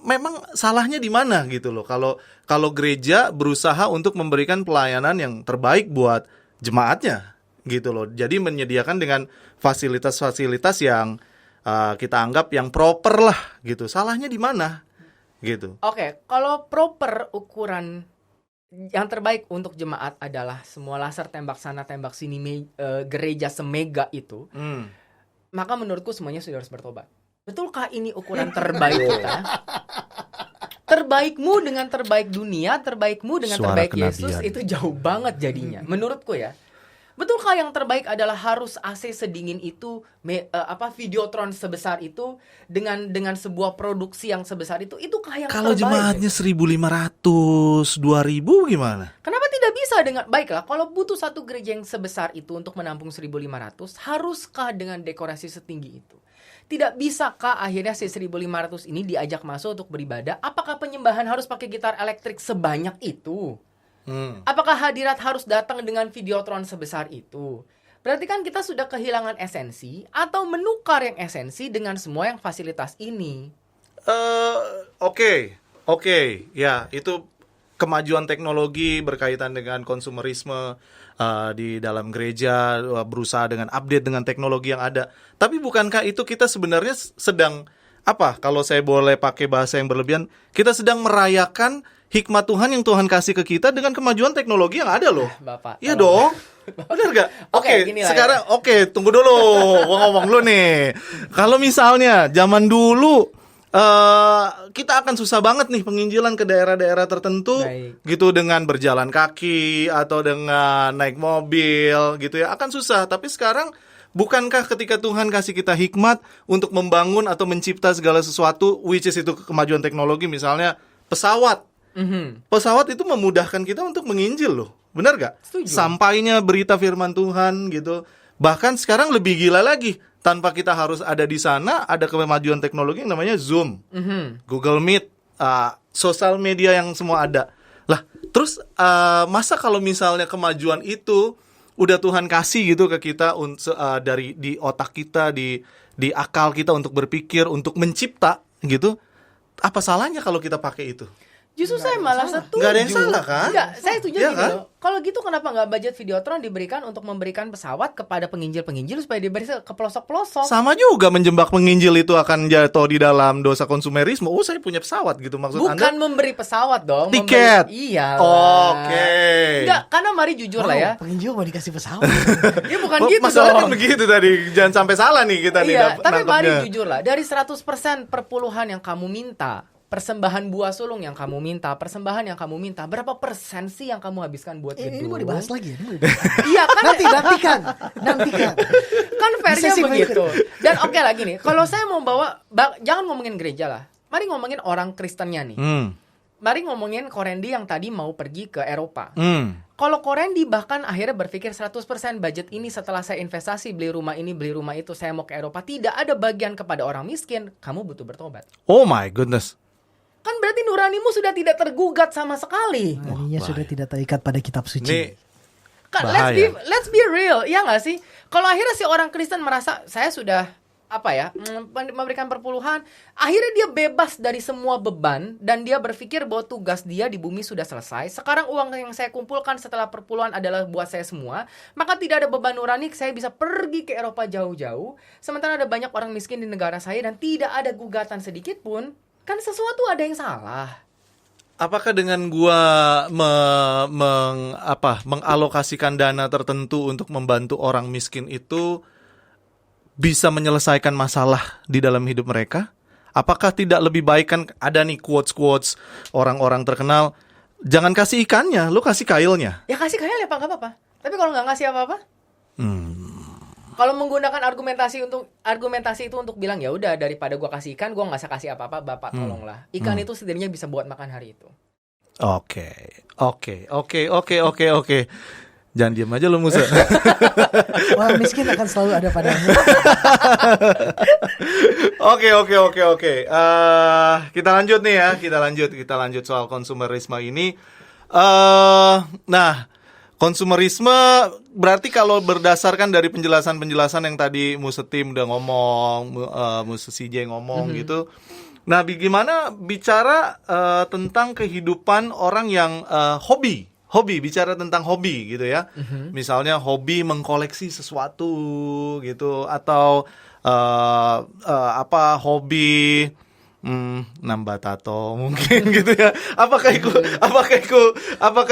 Speaker 3: memang salahnya di mana gitu loh, kalau gereja berusaha untuk memberikan pelayanan yang terbaik buat jemaatnya gitu loh. Jadi menyediakan dengan fasilitas-fasilitas yang kita anggap yang proper lah gitu. Salahnya di mana? Gitu.
Speaker 1: Oke, kalau proper ukuran yang terbaik untuk jemaat adalah semua laser tembak sana tembak sini gereja semega itu, maka menurutku semuanya sudah harus bertobat. Betulkah ini ukuran terbaik kita? Terbaikmu dengan terbaik dunia, terbaikmu dengan
Speaker 3: Suara
Speaker 1: terbaik Yesus
Speaker 3: kenabian.
Speaker 1: itu jauh banget jadinya. Menurutku ya. Betulkah yang terbaik adalah harus AC sedingin itu, Videotron sebesar itu dengan sebuah produksi yang sebesar itu? Itukah yang
Speaker 3: Kalau
Speaker 1: terbaik?
Speaker 3: jemaatnya 1.500, 2.000 gimana?
Speaker 1: Kenapa tidak bisa dengan baiklah kalau butuh satu gereja yang sebesar itu untuk menampung 1.500, haruskah dengan dekorasi setinggi itu? Tidak bisakah akhirnya si 1.500 ini diajak masuk untuk beribadah? Apakah penyembahan harus pakai gitar elektrik sebanyak itu? Apakah hadirat harus datang dengan Videotron sebesar itu? Berarti kan kita sudah kehilangan esensi atau menukar yang esensi dengan semua yang fasilitas ini.
Speaker 3: Oke, ya itu kemajuan teknologi berkaitan dengan konsumerisme di dalam gereja, berusaha dengan update dengan teknologi yang ada. Tapi bukankah itu kita sebenarnya sedang kalau saya boleh pakai bahasa yang berlebihan, kita sedang merayakan hikmat Tuhan yang Tuhan kasih ke kita dengan kemajuan teknologi yang ada loh.
Speaker 1: Bapak.
Speaker 3: Iya dong. Benar gak?
Speaker 1: Oke,
Speaker 3: Oke,
Speaker 1: gini lah
Speaker 3: sekarang tunggu dulu. Gua ngomong dulu nih. Kalau misalnya zaman dulu kita akan susah banget nih penginjilan ke daerah-daerah tertentu.
Speaker 1: Baik.
Speaker 3: Gitu dengan berjalan kaki atau dengan naik mobil gitu ya, akan susah. Tapi sekarang bukankah ketika Tuhan kasih kita hikmat untuk membangun atau mencipta segala sesuatu, which is itu kemajuan teknologi, misalnya pesawat. Pesawat itu memudahkan kita untuk menginjil loh. Benar gak?
Speaker 1: Setuju.
Speaker 3: Sampainya berita firman Tuhan gitu. Bahkan sekarang lebih gila lagi. Tanpa kita harus ada di sana, ada kemajuan teknologi yang namanya Zoom, Google Meet, sosial media yang semua ada. Lah, terus masa kalau misalnya kemajuan itu udah Tuhan kasih gitu ke kita dari di otak kita, di akal kita untuk berpikir, untuk mencipta gitu, apa salahnya kalau kita pakai itu?
Speaker 1: Justru saya malah setuju.
Speaker 3: Nggak ada yang salah kan?
Speaker 1: Enggak, saya setuju
Speaker 3: Iya
Speaker 1: gini
Speaker 3: kan?
Speaker 1: loh. Kalau gitu kenapa nggak budget Videotron diberikan untuk memberikan pesawat kepada penginjil-penginjil supaya diberi ke pelosok-pelosok?
Speaker 3: Sama juga menjebak penginjil itu akan jatuh di dalam dosa konsumerisme. Oh, saya punya pesawat gitu maksud
Speaker 1: Bukan
Speaker 3: Anda?
Speaker 1: memberi pesawat dong.
Speaker 3: Tiket.
Speaker 1: Iya.
Speaker 3: Oke.
Speaker 1: Enggak, karena mari jujur lah ya.
Speaker 2: Penginjil mau dikasih pesawat.
Speaker 1: Ya bukan
Speaker 3: Oh,
Speaker 1: gitu
Speaker 3: masalahnya kan
Speaker 1: dong.
Speaker 3: begitu tadi. Jangan sampai salah nih kita nih.
Speaker 1: Iya, tapi mari
Speaker 3: nangkepnya.
Speaker 1: jujur lah. Dari 100% perpuluhan yang kamu minta, persembahan buah sulung yang kamu minta, persembahan yang kamu minta, berapa persen sih yang kamu habiskan buat
Speaker 2: Ini
Speaker 1: gedung?
Speaker 2: mau dibahas lagi ya? Ini mau dibahas.
Speaker 1: Iya kan?
Speaker 2: Nantikan.
Speaker 1: Kan fairnya
Speaker 2: Bisa sih,
Speaker 1: begitu. Dan oke lagi nih, kalau saya mau bawa, jangan ngomongin gereja lah. Mari ngomongin orang Kristennya nih. Mari ngomongin Korendi yang tadi mau pergi ke Eropa. Kalau Korendi bahkan akhirnya berpikir 100% budget ini setelah saya investasi beli rumah ini, beli rumah itu, saya mau ke Eropa. Tidak ada bagian kepada orang miskin, kamu butuh bertobat.
Speaker 3: Oh my goodness.
Speaker 1: Kan berarti nuranimu sudah tidak tergugat sama sekali.
Speaker 2: Nuraninya sudah tidak terikat pada kitab suci.
Speaker 3: Ini
Speaker 1: Kan
Speaker 3: bahaya.
Speaker 1: let's be real, ya nggak sih? Kalau akhirnya si orang Kristen merasa saya sudah memberikan perpuluhan, akhirnya dia bebas dari semua beban dan dia berpikir bahwa tugas dia di bumi sudah selesai. Sekarang uang yang saya kumpulkan setelah perpuluhan adalah buat saya semua, maka tidak ada beban nurani, saya bisa pergi ke Eropa jauh-jauh. Sementara ada banyak orang miskin di negara saya dan tidak ada gugatan sedikit pun. Kan sesuatu ada yang salah.
Speaker 3: apakah dengan gua mengalokasikan dana tertentu untuk membantu orang miskin itu bisa menyelesaikan masalah di dalam hidup mereka? Apakah tidak lebih baik, kan ada nih quotes orang-orang terkenal, jangan kasih ikannya, lu kasih kailnya.
Speaker 1: Ya kasih kail ya Pak, nggak apa-apa. Tapi kalau nggak ngasih apa-apa, kalau menggunakan argumentasi itu untuk bilang ya udah, daripada gua kasih ikan, gua nggak usah kasih apa-apa, Bapak tolonglah. Ikan itu setidaknya bisa buat makan hari itu.
Speaker 3: Oke. Jangan diam aja lu, Musa.
Speaker 2: Orang miskin akan selalu ada padamu.
Speaker 3: Oke. Kita lanjut nih ya. Kita lanjut soal konsumerisme ini. Nah, konsumerisme berarti kalau berdasarkan dari penjelasan yang tadi Musa Tim udah ngomong, Musa CJ ngomong gitu. Nah, bagaimana bicara tentang kehidupan orang yang bicara tentang hobi gitu ya. Misalnya hobi mengkoleksi sesuatu gitu, atau hobi nambah tato mungkin gitu ya. Apakah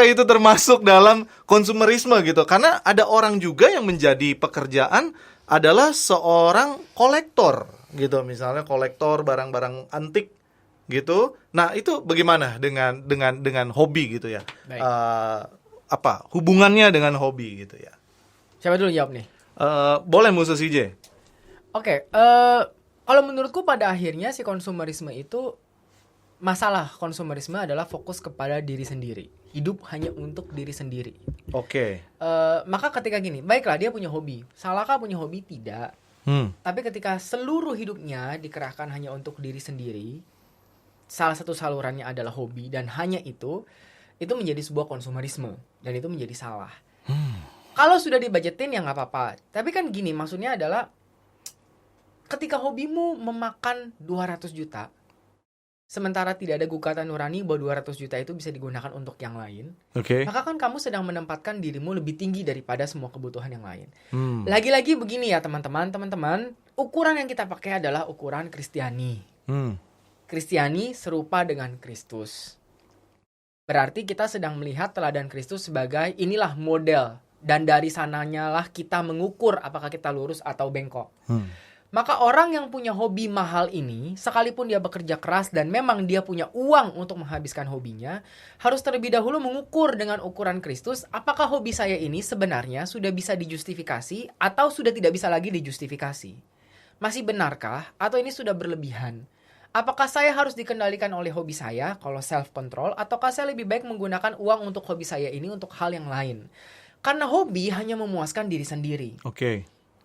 Speaker 3: itu termasuk dalam konsumerisme gitu? Karena ada orang juga yang menjadi pekerjaan adalah seorang kolektor gitu, misalnya kolektor barang-barang antik gitu. Nah, itu bagaimana dengan hobi gitu ya? Hubungannya dengan hobi gitu ya?
Speaker 1: Siapa dulu jawab nih?
Speaker 3: Boleh Musa CJ.
Speaker 1: Oke, kalau menurutku pada akhirnya si konsumerisme itu, masalah konsumerisme adalah fokus kepada diri sendiri. Hidup hanya untuk diri sendiri.
Speaker 3: Oke.
Speaker 1: Maka ketika gini, baiklah dia punya hobi. Salahkah punya hobi? Tidak. Tapi ketika seluruh hidupnya dikerahkan hanya untuk diri sendiri, salah satu salurannya adalah hobi dan hanya itu menjadi sebuah konsumerisme dan itu menjadi salah. Kalau sudah dibajetin ya nggak apa-apa. Tapi kan gini, maksudnya adalah ketika hobimu memakan 200 juta, sementara tidak ada gugatan nurani bahwa 200 juta itu bisa digunakan untuk yang lain, maka kan kamu sedang menempatkan dirimu lebih tinggi daripada semua kebutuhan yang lain. Lagi-lagi begini ya teman-teman, ukuran yang kita pakai adalah ukuran Kristiani. Kristiani serupa dengan Kristus. Berarti kita sedang melihat teladan Kristus sebagai inilah model, dan dari sananya lah kita mengukur apakah kita lurus atau bengkok. Maka orang yang punya hobi mahal ini, sekalipun dia bekerja keras dan memang dia punya uang untuk menghabiskan hobinya, harus terlebih dahulu mengukur dengan ukuran Kristus, apakah hobi saya ini sebenarnya sudah bisa dijustifikasi atau sudah tidak bisa lagi dijustifikasi. Masih benarkah atau ini sudah berlebihan? Apakah saya harus dikendalikan oleh hobi saya kalau self-control, ataukah saya lebih baik menggunakan uang untuk hobi saya ini untuk hal yang lain? Karena hobi hanya memuaskan diri sendiri.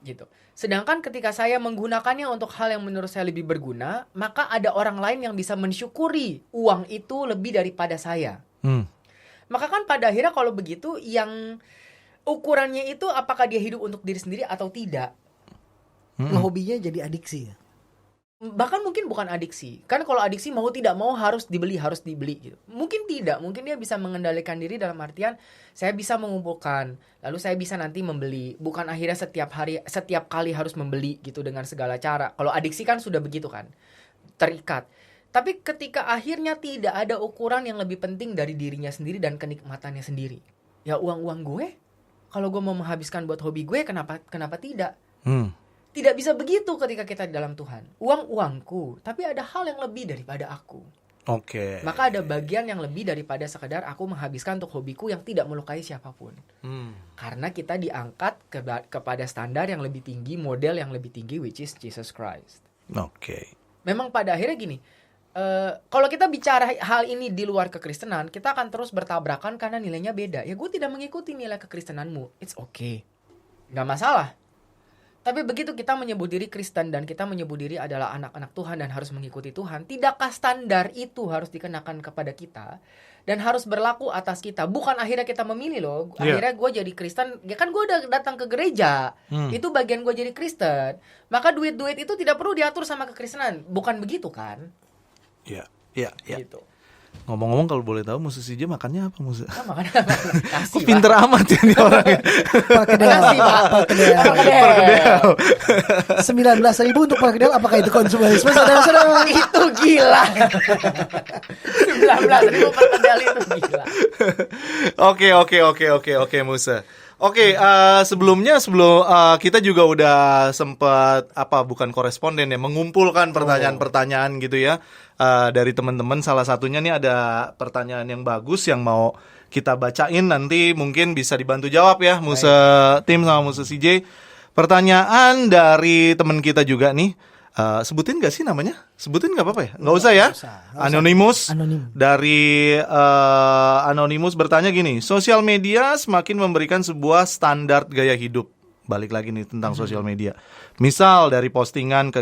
Speaker 1: Gitu. Sedangkan ketika saya menggunakannya untuk hal yang menurut saya lebih berguna, maka ada orang lain yang bisa mensyukuri uang itu lebih daripada saya. Maka kan pada akhirnya kalau begitu, yang ukurannya itu apakah dia hidup untuk diri sendiri atau tidak.
Speaker 2: Hobinya jadi adiksi.
Speaker 1: Bahkan mungkin bukan adiksi. Kan kalau adiksi mau tidak mau harus dibeli gitu. Mungkin tidak, mungkin dia bisa mengendalikan diri dalam artian saya bisa mengumpulkan, lalu saya bisa nanti membeli. Bukan akhirnya setiap kali harus membeli gitu dengan segala cara. Kalau adiksi kan sudah begitu kan, terikat. Tapi ketika akhirnya tidak ada ukuran yang lebih penting dari dirinya sendiri dan kenikmatannya sendiri. Ya uang gue, kalau gue mau menghabiskan buat hobi gue, kenapa tidak? Tidak bisa begitu ketika kita di dalam Tuhan. Uangku, tapi ada hal yang lebih daripada aku. Maka ada bagian yang lebih daripada sekedar aku menghabiskan untuk hobiku yang tidak melukai siapapun. Karena kita diangkat kepada standar yang lebih tinggi, model yang lebih tinggi, which is Jesus Christ. Memang pada akhirnya gini, kalau kita bicara hal ini di luar kekristenan, kita akan terus bertabrakan karena nilainya beda. Ya gue tidak mengikuti nilai kekristenanmu, it's okay, nggak masalah. Tapi begitu kita menyebut diri Kristen dan kita menyebut diri adalah anak-anak Tuhan dan harus mengikuti Tuhan, tidakkah standar itu harus dikenakan kepada kita dan harus berlaku atas kita? Bukan akhirnya kita memilih loh, akhirnya gue jadi Kristen, ya kan gue udah datang ke gereja, itu bagian gue jadi Kristen. Maka duit-duit itu tidak perlu diatur sama kekristenan, bukan begitu kan?
Speaker 3: Iya.
Speaker 1: Gitu.
Speaker 3: Ngomong-ngomong kalau boleh tahu Musa CJ makannya apa Musa?
Speaker 1: Makannya apa? Nasi,
Speaker 3: kok pinter amat ya nih orangnya.
Speaker 2: Perkedel. 19.000 untuk perkedel, apakah itu konsumerisme? Saudara-saudara,
Speaker 1: itu gila. 19.000 perkedel itu gila.
Speaker 3: Oke Musa. Sebelum kita juga udah sempat bukan koresponden ya, mengumpulkan pertanyaan-pertanyaan gitu ya dari teman-teman. Salah satunya nih ada pertanyaan yang bagus yang mau kita bacain, nanti mungkin bisa dibantu jawab ya Musa Tim sama Musa CJ. Pertanyaan dari teman kita juga nih. Sebutin gak sih namanya? Sebutin gak apa-apa ya? Gak usah ya? Anonymous. Dari Anonymous bertanya gini, sosial media semakin memberikan sebuah standar gaya hidup. Balik lagi nih tentang sosial media. Misal dari postingan ke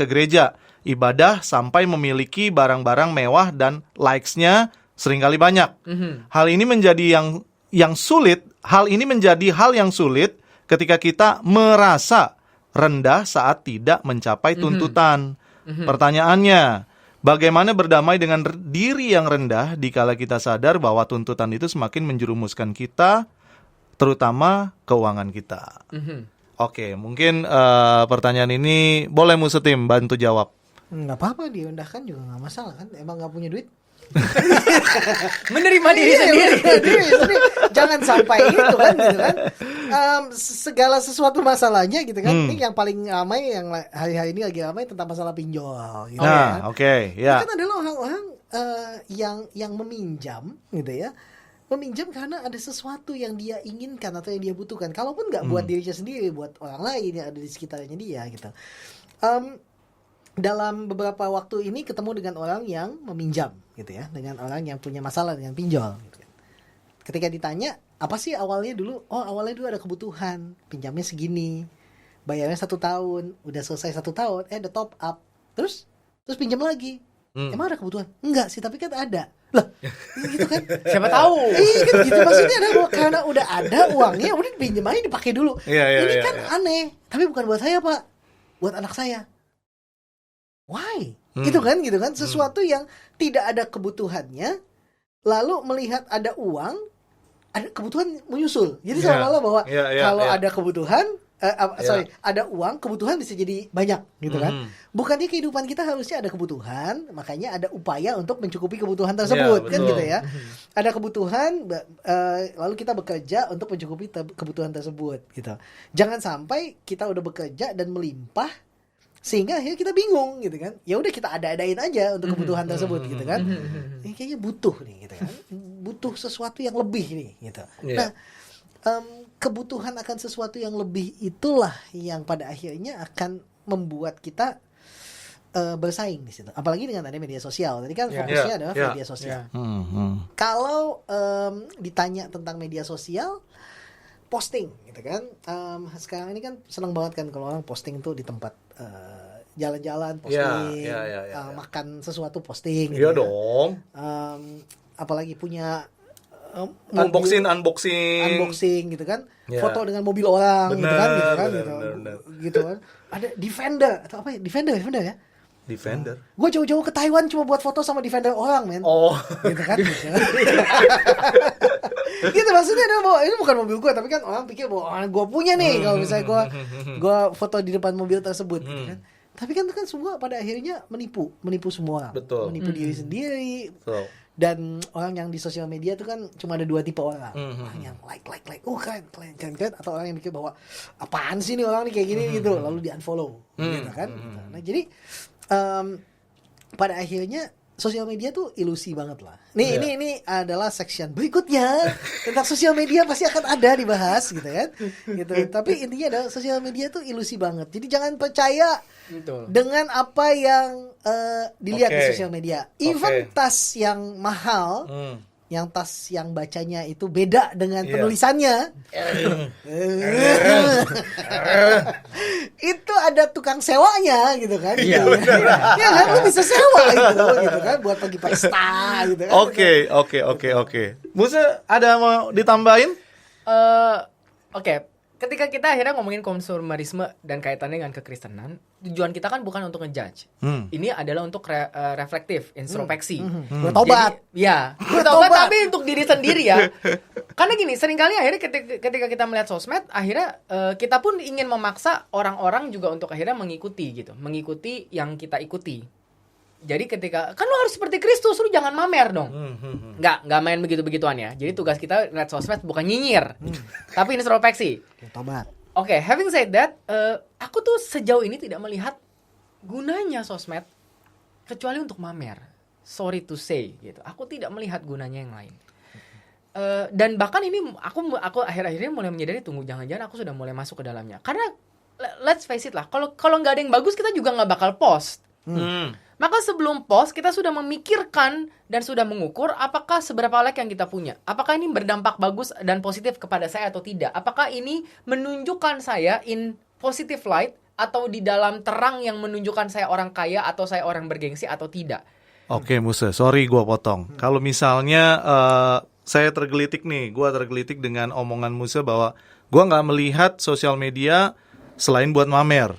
Speaker 3: gereja, ibadah sampai memiliki barang-barang mewah dan likes-nya seringkali banyak. Hal ini menjadi yang sulit. Hal ini menjadi hal yang sulit ketika kita merasa rendah saat tidak mencapai tuntutan. Pertanyaannya, Bagaimana berdamai dengan diri yang rendah dikala kita sadar bahwa tuntutan itu semakin menjerumuskan kita, terutama keuangan kita. Oke, mungkin pertanyaan ini boleh Musa Tim bantu jawab.
Speaker 2: Nggak apa-apa, diundahkan juga nggak masalah kan. Emang nggak punya duit.
Speaker 1: Menerima diri sendiri.
Speaker 2: Jangan sampai itu kan, gitu kan. Segala sesuatu masalahnya gitu kan. Ini yang paling ramai, yang hari-hari ini lagi ramai tentang masalah pinjol. Gitu kan.
Speaker 3: Ya.
Speaker 2: Kan adalah orang-orang yang meminjam, gitu ya. Meminjam karena ada sesuatu yang dia inginkan atau yang dia butuhkan. Kalaupun nggak buat dirinya sendiri, buat orang lain yang ada di sekitarnya dia, gitu. Dalam beberapa waktu ini ketemu dengan orang yang meminjam, gitu ya, dengan orang yang punya masalah dengan pinjol. Gitu. Ketika ditanya, apa sih awalnya dulu? Oh, awalnya dulu ada kebutuhan, pinjamnya segini, bayarnya 1 tahun, udah selesai 1 tahun, udah top up, terus pinjam lagi. Emang ada kebutuhan? Enggak sih, tapi kan ada. Lah, gitu kan?
Speaker 1: Siapa tahu?
Speaker 2: Kan gitu maksudnya adalah karena udah ada uangnya, udah pinjam aja dipakai dulu. Ini kan aneh, tapi bukan buat saya Pak, buat anak saya. Why? Gitu kan? Sesuatu yang tidak ada kebutuhannya, lalu melihat ada uang, ada kebutuhan menyusul. Jadi seolah-olah bahwa kalau ada kebutuhan, ada uang, kebutuhan bisa jadi banyak, gitu kan? Bukannya kehidupan kita harusnya ada kebutuhan, makanya ada upaya untuk mencukupi kebutuhan tersebut, kan gitu ya? Ada kebutuhan, lalu kita bekerja untuk mencukupi kebutuhan tersebut, gitu. Jangan sampai kita udah bekerja dan melimpah, sehingga akhirnya kita bingung, gitu kan? Ya udah kita ada-adain aja untuk kebutuhan tersebut, gitu kan? Ini kayaknya butuh nih, gitu kan? Butuh sesuatu yang lebih nih, gitu. Nah, kebutuhan akan sesuatu yang lebih itulah yang pada akhirnya akan membuat kita bersaing di situ. Apalagi dengan ada media sosial. Tadi kan fokusnya adalah media sosial. Kalau ditanya tentang media sosial, posting, gitu kan? Sekarang ini kan senang banget kan kalau orang posting tuh di tempat jalan-jalan posting, makan sesuatu posting.
Speaker 3: Iya
Speaker 2: gitu
Speaker 3: dong.
Speaker 2: Apalagi punya
Speaker 3: Unboxing
Speaker 2: gitu kan, foto dengan mobil orang, gitu kan. Ada Defender atau apa ya? Defender ya?
Speaker 3: Defender.
Speaker 2: Gue jauh-jauh ke Taiwan cuma buat foto sama Defender orang, men. Gitu kan. Gitu maksudnya adalah bahwa ini bukan mobil gue, tapi kan orang pikir bahwa gue punya nih kalau misalnya gue foto di depan mobil tersebut, gitu kan. Tapi kan itu kan semua pada akhirnya menipu semua orang.
Speaker 3: Betul.
Speaker 2: Menipu diri sendiri.
Speaker 3: Betul.
Speaker 2: Dan orang yang di sosial media itu kan cuma ada 2 tipe orang. Orang yang like, keren, atau orang yang mikir bahwa apaan sih nih orang nih kayak gini gitu, lalu di unfollow, gitu kan. Nah jadi pada akhirnya sosial media tuh ilusi banget lah. Ini adalah section berikutnya tentang sosial media, pasti akan ada dibahas, gitu kan. Gitu. Tapi intinya adalah sosial media tuh ilusi banget. Jadi jangan percaya dengan apa yang dilihat di sosial media. Even tas yang mahal, yang tas yang bacanya itu beda dengan penulisannya. Itu ada tukang sewanya, gitu kan. Ya kan, lu bisa sewa gitu kan, buat pergi pesta, gitu kan.
Speaker 3: Oke. Musa ada mau ditambahin?
Speaker 1: Oke. Ketika kita akhirnya ngomongin konsumerisme dan kaitannya dengan kekristenan, tujuan kita kan bukan untuk ngejudge. Ini adalah untuk reflektif, introspeksi.
Speaker 2: Bertobat.
Speaker 1: Bertobat tapi untuk diri sendiri ya. Karena gini, seringkali akhirnya ketika kita melihat sosmed, akhirnya kita pun ingin memaksa orang-orang juga untuk akhirnya mengikuti yang kita ikuti. Jadi ketika, kan lu harus seperti Kristus, lu jangan mamer dong. Nggak main begitu-begituan ya. Jadi tugas kita lihat sosmed bukan nyinyir, tapi introspeksi.
Speaker 2: Tobat.
Speaker 1: Oke, having said that, aku tuh sejauh ini tidak melihat gunanya sosmed kecuali untuk mamer. Sorry to say, gitu. Aku tidak melihat gunanya yang lain. Dan bahkan ini aku akhir-akhirnya mulai menyadari, tunggu, jangan-jangan aku sudah mulai masuk ke dalamnya. Karena let's face it lah, kalau nggak ada yang bagus kita juga nggak bakal post. Maka sebelum post kita sudah memikirkan dan sudah mengukur apakah seberapa like yang kita punya. Apakah ini berdampak bagus dan positif kepada saya atau tidak. Apakah ini menunjukkan saya in positive light atau di dalam terang yang menunjukkan saya orang kaya atau saya orang bergengsi atau tidak.
Speaker 3: Oke, Musa, sorry gue potong. Kalau misalnya saya tergelitik dengan omongan Musa bahwa gue nggak melihat sosial media selain buat mamer.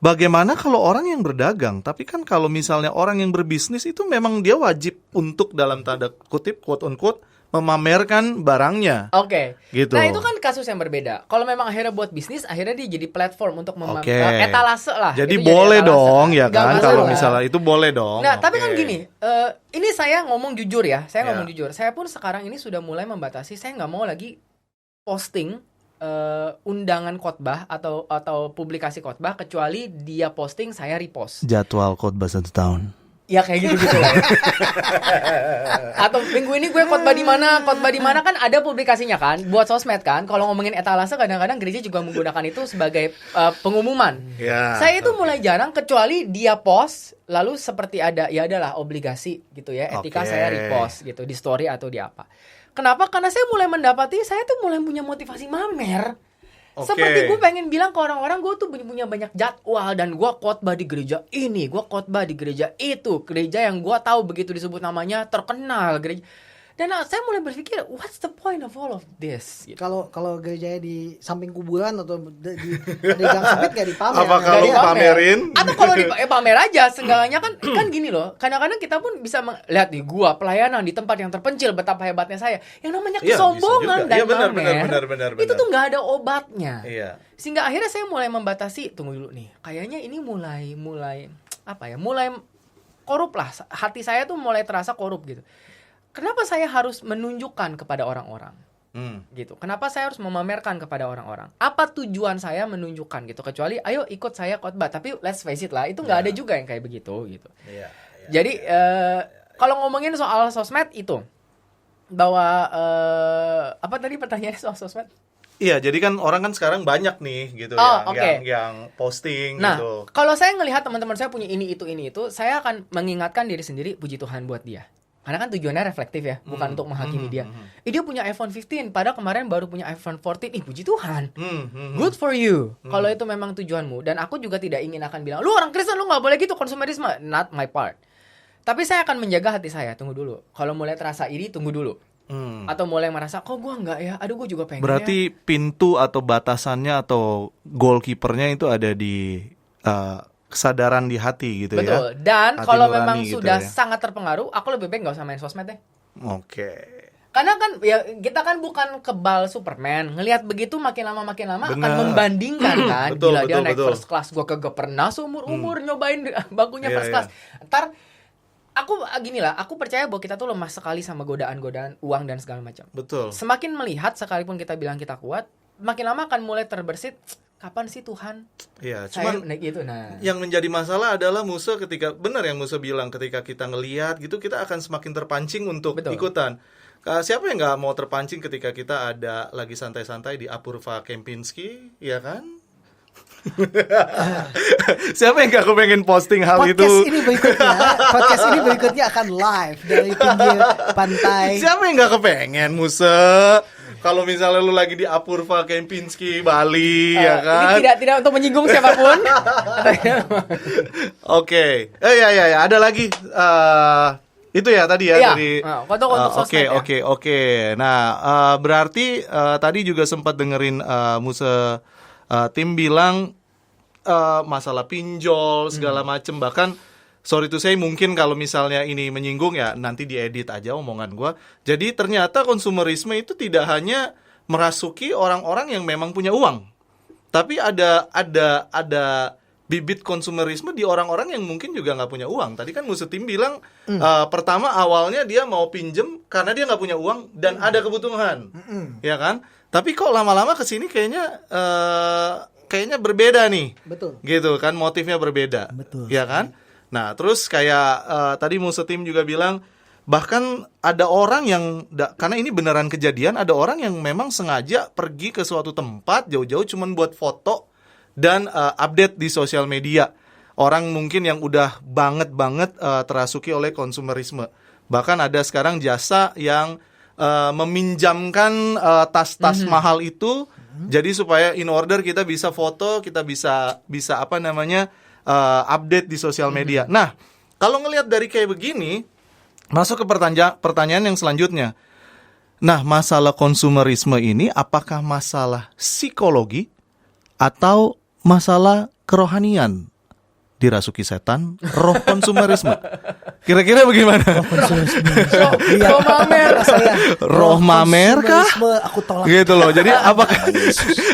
Speaker 3: bagaimana kalau orang yang berdagang? Tapi kan kalau misalnya orang yang berbisnis itu memang dia wajib untuk dalam tanda kutip, quote on quote, memamerkan barangnya.
Speaker 1: Oke.
Speaker 3: Gitu.
Speaker 1: Nah, itu kan kasus yang berbeda. Kalau memang akhirnya buat bisnis, akhirnya dia jadi platform untuk etalase lah.
Speaker 3: Jadi
Speaker 1: Itu
Speaker 3: boleh
Speaker 1: etalase.
Speaker 3: dong ya
Speaker 1: Nggak
Speaker 3: kan
Speaker 1: masalah.
Speaker 3: kalau misalnya itu boleh dong.
Speaker 1: Nah, tapi kan
Speaker 3: Oke.
Speaker 1: gini, ini saya ngomong jujur ya. Saya
Speaker 3: Ya.
Speaker 1: ngomong jujur. Saya pun sekarang ini sudah mulai membatasi. Saya nggak mau lagi posting undangan khotbah atau publikasi khotbah kecuali dia posting saya repost.
Speaker 3: Jadwal khotbah 1 tahun.
Speaker 1: Ya kayak gitu-gitu lah. Atau minggu ini gue khotbah di mana kan ada publikasinya kan buat sosmed kan. Kalau ngomongin etalase kadang-kadang gereja juga menggunakan itu sebagai pengumuman.
Speaker 3: Ya.
Speaker 1: Saya itu mulai jarang kecuali dia post lalu seperti ada ya adalah obligasi gitu ya. Etika
Speaker 3: Oke.
Speaker 1: saya repost gitu di story atau di apa. Kenapa? Karena saya mulai mendapati saya tuh mulai punya motivasi mamer.
Speaker 3: Oke.
Speaker 1: Seperti gue pengen bilang ke orang-orang gue tuh punya banyak jadwal dan gue khotbah di gereja ini, gue khotbah di gereja itu, gereja yang gue tahu begitu disebut namanya terkenal gereja. Dan saya mulai berpikir, what's the point of all of this? Gitu.
Speaker 2: Kalau gerejanya di samping kuburan atau di gang sempit gak dipamer.
Speaker 3: Apa
Speaker 1: Nggak
Speaker 3: kalau
Speaker 1: dipamer.
Speaker 3: pamerin?
Speaker 1: Atau kalau pamer aja, seenggaknya kan gini loh. Kadang-kadang kita pun bisa lihat nih gua pelayanan di tempat yang terpencil betapa hebatnya saya. Yang namanya
Speaker 3: Iya, bisa
Speaker 1: kesombongan
Speaker 3: juga.
Speaker 1: dan
Speaker 3: Iya, benar,
Speaker 1: pamer.
Speaker 3: benar.
Speaker 1: Itu tuh nggak ada obatnya.
Speaker 3: Iya.
Speaker 1: Sehingga akhirnya saya mulai membatasi. Tunggu dulu nih. Kayaknya ini mulai apa ya? Mulai korup lah. Hati saya tuh mulai terasa korup gitu. Kenapa saya harus menunjukkan kepada orang-orang? Gitu. Kenapa saya harus memamerkan kepada orang-orang? Apa tujuan saya menunjukkan gitu? Kecuali ayo ikut saya khotbah. Tapi let's face it lah, itu nggak ada juga yang kayak begitu gitu.
Speaker 3: Iya.
Speaker 1: Jadi kalau ngomongin soal sosmed itu bahwa apa tadi pertanyaannya soal sosmed?
Speaker 3: Iya, jadi kan orang kan sekarang banyak nih gitu yang posting
Speaker 1: Nah,
Speaker 3: gitu.
Speaker 1: kalau saya ngelihat teman-teman saya punya ini itu, saya akan mengingatkan diri sendiri, puji Tuhan buat dia. Karena kan tujuannya reflektif ya, bukan untuk menghakimi dia. Dia punya iPhone 15, padahal kemarin baru punya iPhone 14. Puji Tuhan. Good for you. Kalau itu memang tujuanmu. Dan aku juga tidak ingin akan bilang, lu orang Kristen, lu gak boleh gitu, konsumerisme. Not my part. Tapi saya akan menjaga hati saya, tunggu dulu. Kalau mulai terasa iri, tunggu dulu. Atau mulai merasa, kok gue enggak ya, aduh gue juga pengen.
Speaker 3: Berarti pintu atau batasannya atau goalkeepernya itu ada di kesadaran di hati gitu.
Speaker 1: Betul.
Speaker 3: Ya.
Speaker 1: Dan
Speaker 3: Hati
Speaker 1: kalau
Speaker 3: nurani
Speaker 1: memang
Speaker 3: gitu
Speaker 1: sudah
Speaker 3: ya.
Speaker 1: sangat terpengaruh, aku lebih baik gak usah main sosmed deh.
Speaker 3: Oke.
Speaker 1: Karena kan ya kita kan bukan kebal Superman. Ngelihat begitu makin lama akan
Speaker 3: Bener.
Speaker 1: membandingkan kan.
Speaker 3: Betul,
Speaker 1: Gila dia
Speaker 3: betul,
Speaker 1: naik
Speaker 3: betul.
Speaker 1: first class, gua kagak pernah seumur-umur nyobain bangkunya
Speaker 3: Iya,
Speaker 1: first class. Ntar aku percaya bahwa kita tuh lemah sekali sama godaan-godaan uang dan segala macam.
Speaker 3: Betul.
Speaker 1: Semakin melihat sekalipun kita bilang kita kuat, makin lama akan mulai terbersit, kapan sih Tuhan
Speaker 3: Iya,
Speaker 1: saya
Speaker 3: cuman
Speaker 1: naik gitu. Nah,
Speaker 3: yang menjadi masalah adalah Musa benar yang Musa bilang, ketika kita ngelihat gitu kita akan semakin terpancing untuk
Speaker 1: Betul.
Speaker 3: ikutan. Siapa yang nggak mau terpancing ketika kita ada lagi santai-santai di Apurva Kempinski, ya kan? Siapa yang nggak kepengen posting hal itu?
Speaker 2: Podcast ini berikutnya akan live dari pinggir pantai.
Speaker 3: Siapa yang nggak kepengen, Musa? Kalau misalnya lu lagi di Apurva Kempinski Bali, ya kan?
Speaker 1: Ini tidak untuk menyinggung siapapun.
Speaker 3: Oke. Ya, ada lagi. Itu ya tadi ya
Speaker 1: Iya.
Speaker 3: dari.
Speaker 1: Untuk sosmed ya.
Speaker 3: Oke. Nah, berarti tadi juga sempat dengerin Musa tim bilang masalah pinjol segala macem, bahkan sorry to say mungkin kalau misalnya ini menyinggung ya nanti diedit aja omongan gua. Jadi ternyata konsumerisme itu tidak hanya merasuki orang-orang yang memang punya uang, tapi ada bibit konsumerisme di orang-orang yang mungkin juga nggak punya uang. Tadi kan Musa tim bilang pertama awalnya dia mau pinjem karena dia nggak punya uang dan ada kebutuhan, ya kan? Tapi kok lama-lama kesini kayaknya berbeda nih.
Speaker 2: Betul.
Speaker 3: Gitu kan, motifnya berbeda.
Speaker 2: Betul.
Speaker 3: Ya kan? Nah, terus kayak tadi Musa tim juga bilang, bahkan ada orang yang karena ini beneran kejadian, ada orang yang memang sengaja pergi ke suatu tempat jauh-jauh cuman buat foto dan update di sosial media. Orang mungkin yang udah banget terasuki oleh konsumerisme. Bahkan ada sekarang jasa yang meminjamkan tas-tas mahal itu, jadi supaya in order kita bisa foto, kita bisa update di sosial media. Nah, kalau ngelihat dari kayak begini, masuk ke pertanyaan yang selanjutnya. Nah, masalah konsumerisme ini apakah masalah psikologi atau masalah kerohanian? dirasuki setan, roh konsumerisme. Kira-kira bagaimana?
Speaker 2: Roh mamer saya.
Speaker 3: Roh mamer kah?
Speaker 2: Aku tolak.
Speaker 3: Gitu loh. Jadi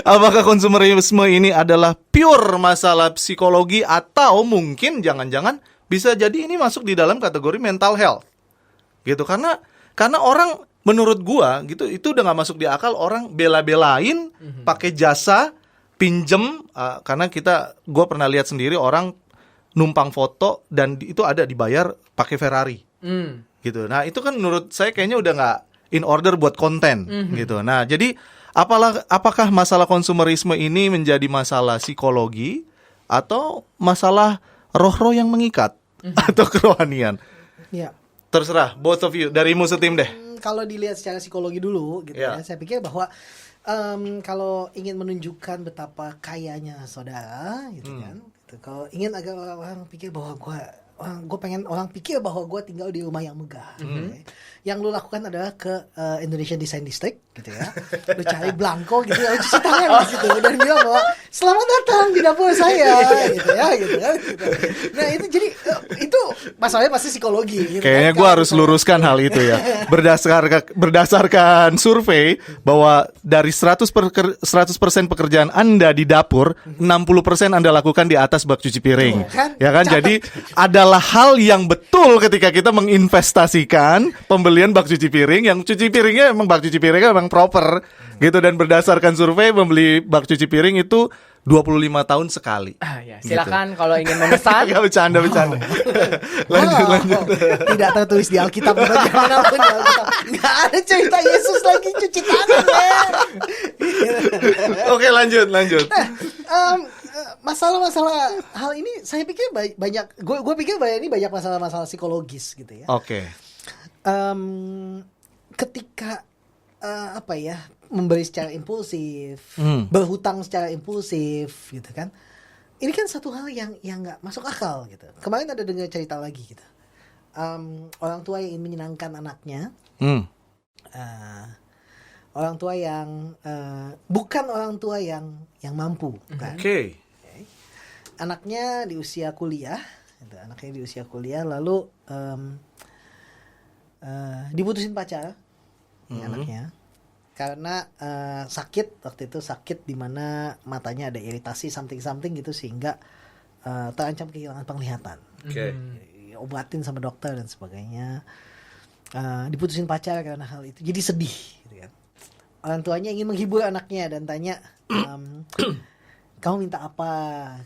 Speaker 3: apakah konsumerisme ini adalah pure masalah psikologi atau mungkin jangan-jangan bisa jadi ini masuk di dalam kategori mental health. Gitu karena orang menurut gua gitu itu udah nggak masuk di akal orang bela-belain pakai jasa pinjem karena gua pernah lihat sendiri orang numpang foto dan itu ada dibayar pakai Ferrari gitu. Nah itu kan menurut saya kayaknya udah nggak in order buat konten gitu. Nah jadi apakah masalah konsumerisme ini menjadi masalah psikologi atau masalah roh-roh yang mengikat atau kerohanian?
Speaker 2: Ya.
Speaker 3: Terserah, both of you dari musuh tim deh.
Speaker 2: Kalau dilihat secara psikologi dulu gitu ya, saya pikir bahwa kalau ingin menunjukkan betapa kayanya saudara gitu kan, gitu. Kalau ingin agar orang pikir bahwa gue pengen orang pikir bahwa gue tinggal di rumah yang megah gitu ya. Yang lu lakukan adalah ke Indonesian Design District gitu ya, lu cari Blanco gitu ya, lu cuci tangan gitu dan bilang bahwa selamat datang di dapur saya gitu ya gitu kan gitu. Nah itu jadi itu masalahnya pasti psikologi gitu.
Speaker 3: Kayaknya gue harus luruskan hal itu ya. Berdasarkan survei bahwa dari 100% pekerjaan Anda di dapur, 60% Anda lakukan di atas bak cuci piring. Ya kan? Jadi adalah hal yang betul ketika kita menginvestasikan pembelian bak cuci piring yang cuci piringnya memang bak cuci piringnya memang proper gitu, dan berdasarkan survei membeli bak cuci piring itu 25 tahun sekali.
Speaker 1: Ya, silakan gitu. Kalau ingin memesan.
Speaker 3: Gak bercanda. Lanjut.
Speaker 2: Tidak tertulis di Alkitab bagaimanapun di Alkitab. Nggak ada cerita Yesus lagi cuci tangan ya.
Speaker 3: Oke, lanjut.
Speaker 2: Nah, masalah-masalah hal ini saya pikir banyak. Gue pikir ini banyak masalah-masalah psikologis gitu ya.
Speaker 3: Oke.
Speaker 2: Ketika memberi secara impulsif, berhutang secara impulsif gitu kan. Ini kan satu hal yang nggak masuk akal gitu. Kemarin ada dengar cerita lagi gitu. Orang tua yang ingin menyenangkan anaknya. Orang tua yang bukan orang tua yang mampu kan.
Speaker 3: Oke.
Speaker 2: Anaknya di usia kuliah lalu diputusin pacar anaknya karena sakit di mana matanya ada iritasi something gitu sehingga terancam kehilangan penglihatan. Obatin sama dokter dan sebagainya. Diputusin pacar karena hal itu jadi sedih gitu kan. Orang tuanya ingin menghibur anaknya dan tanya kamu minta apa?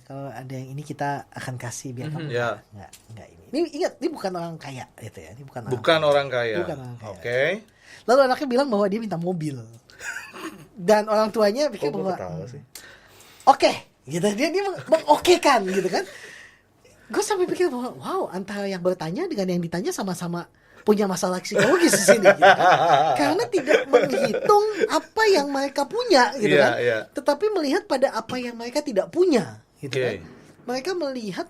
Speaker 2: Kalau ada yang ini kita akan kasih biar kamu enggak ini. Ini ingat, ini bukan orang kaya gitu ya. Ini bukan
Speaker 3: orang kaya.
Speaker 2: Oke. Lalu anaknya bilang bahwa dia minta mobil. Dan orang tuanya pikir bahwa oke, gitu. Dia mengokekan gitu kan. Gue sampai pikir bahwa wow, antara yang bertanya dengan yang ditanya sama-sama punya masalah psikologis di sini gitu kan. Karena tidak menghitung apa yang mereka punya gitu kan. Tetapi melihat pada apa yang mereka tidak punya gitu kan. Mereka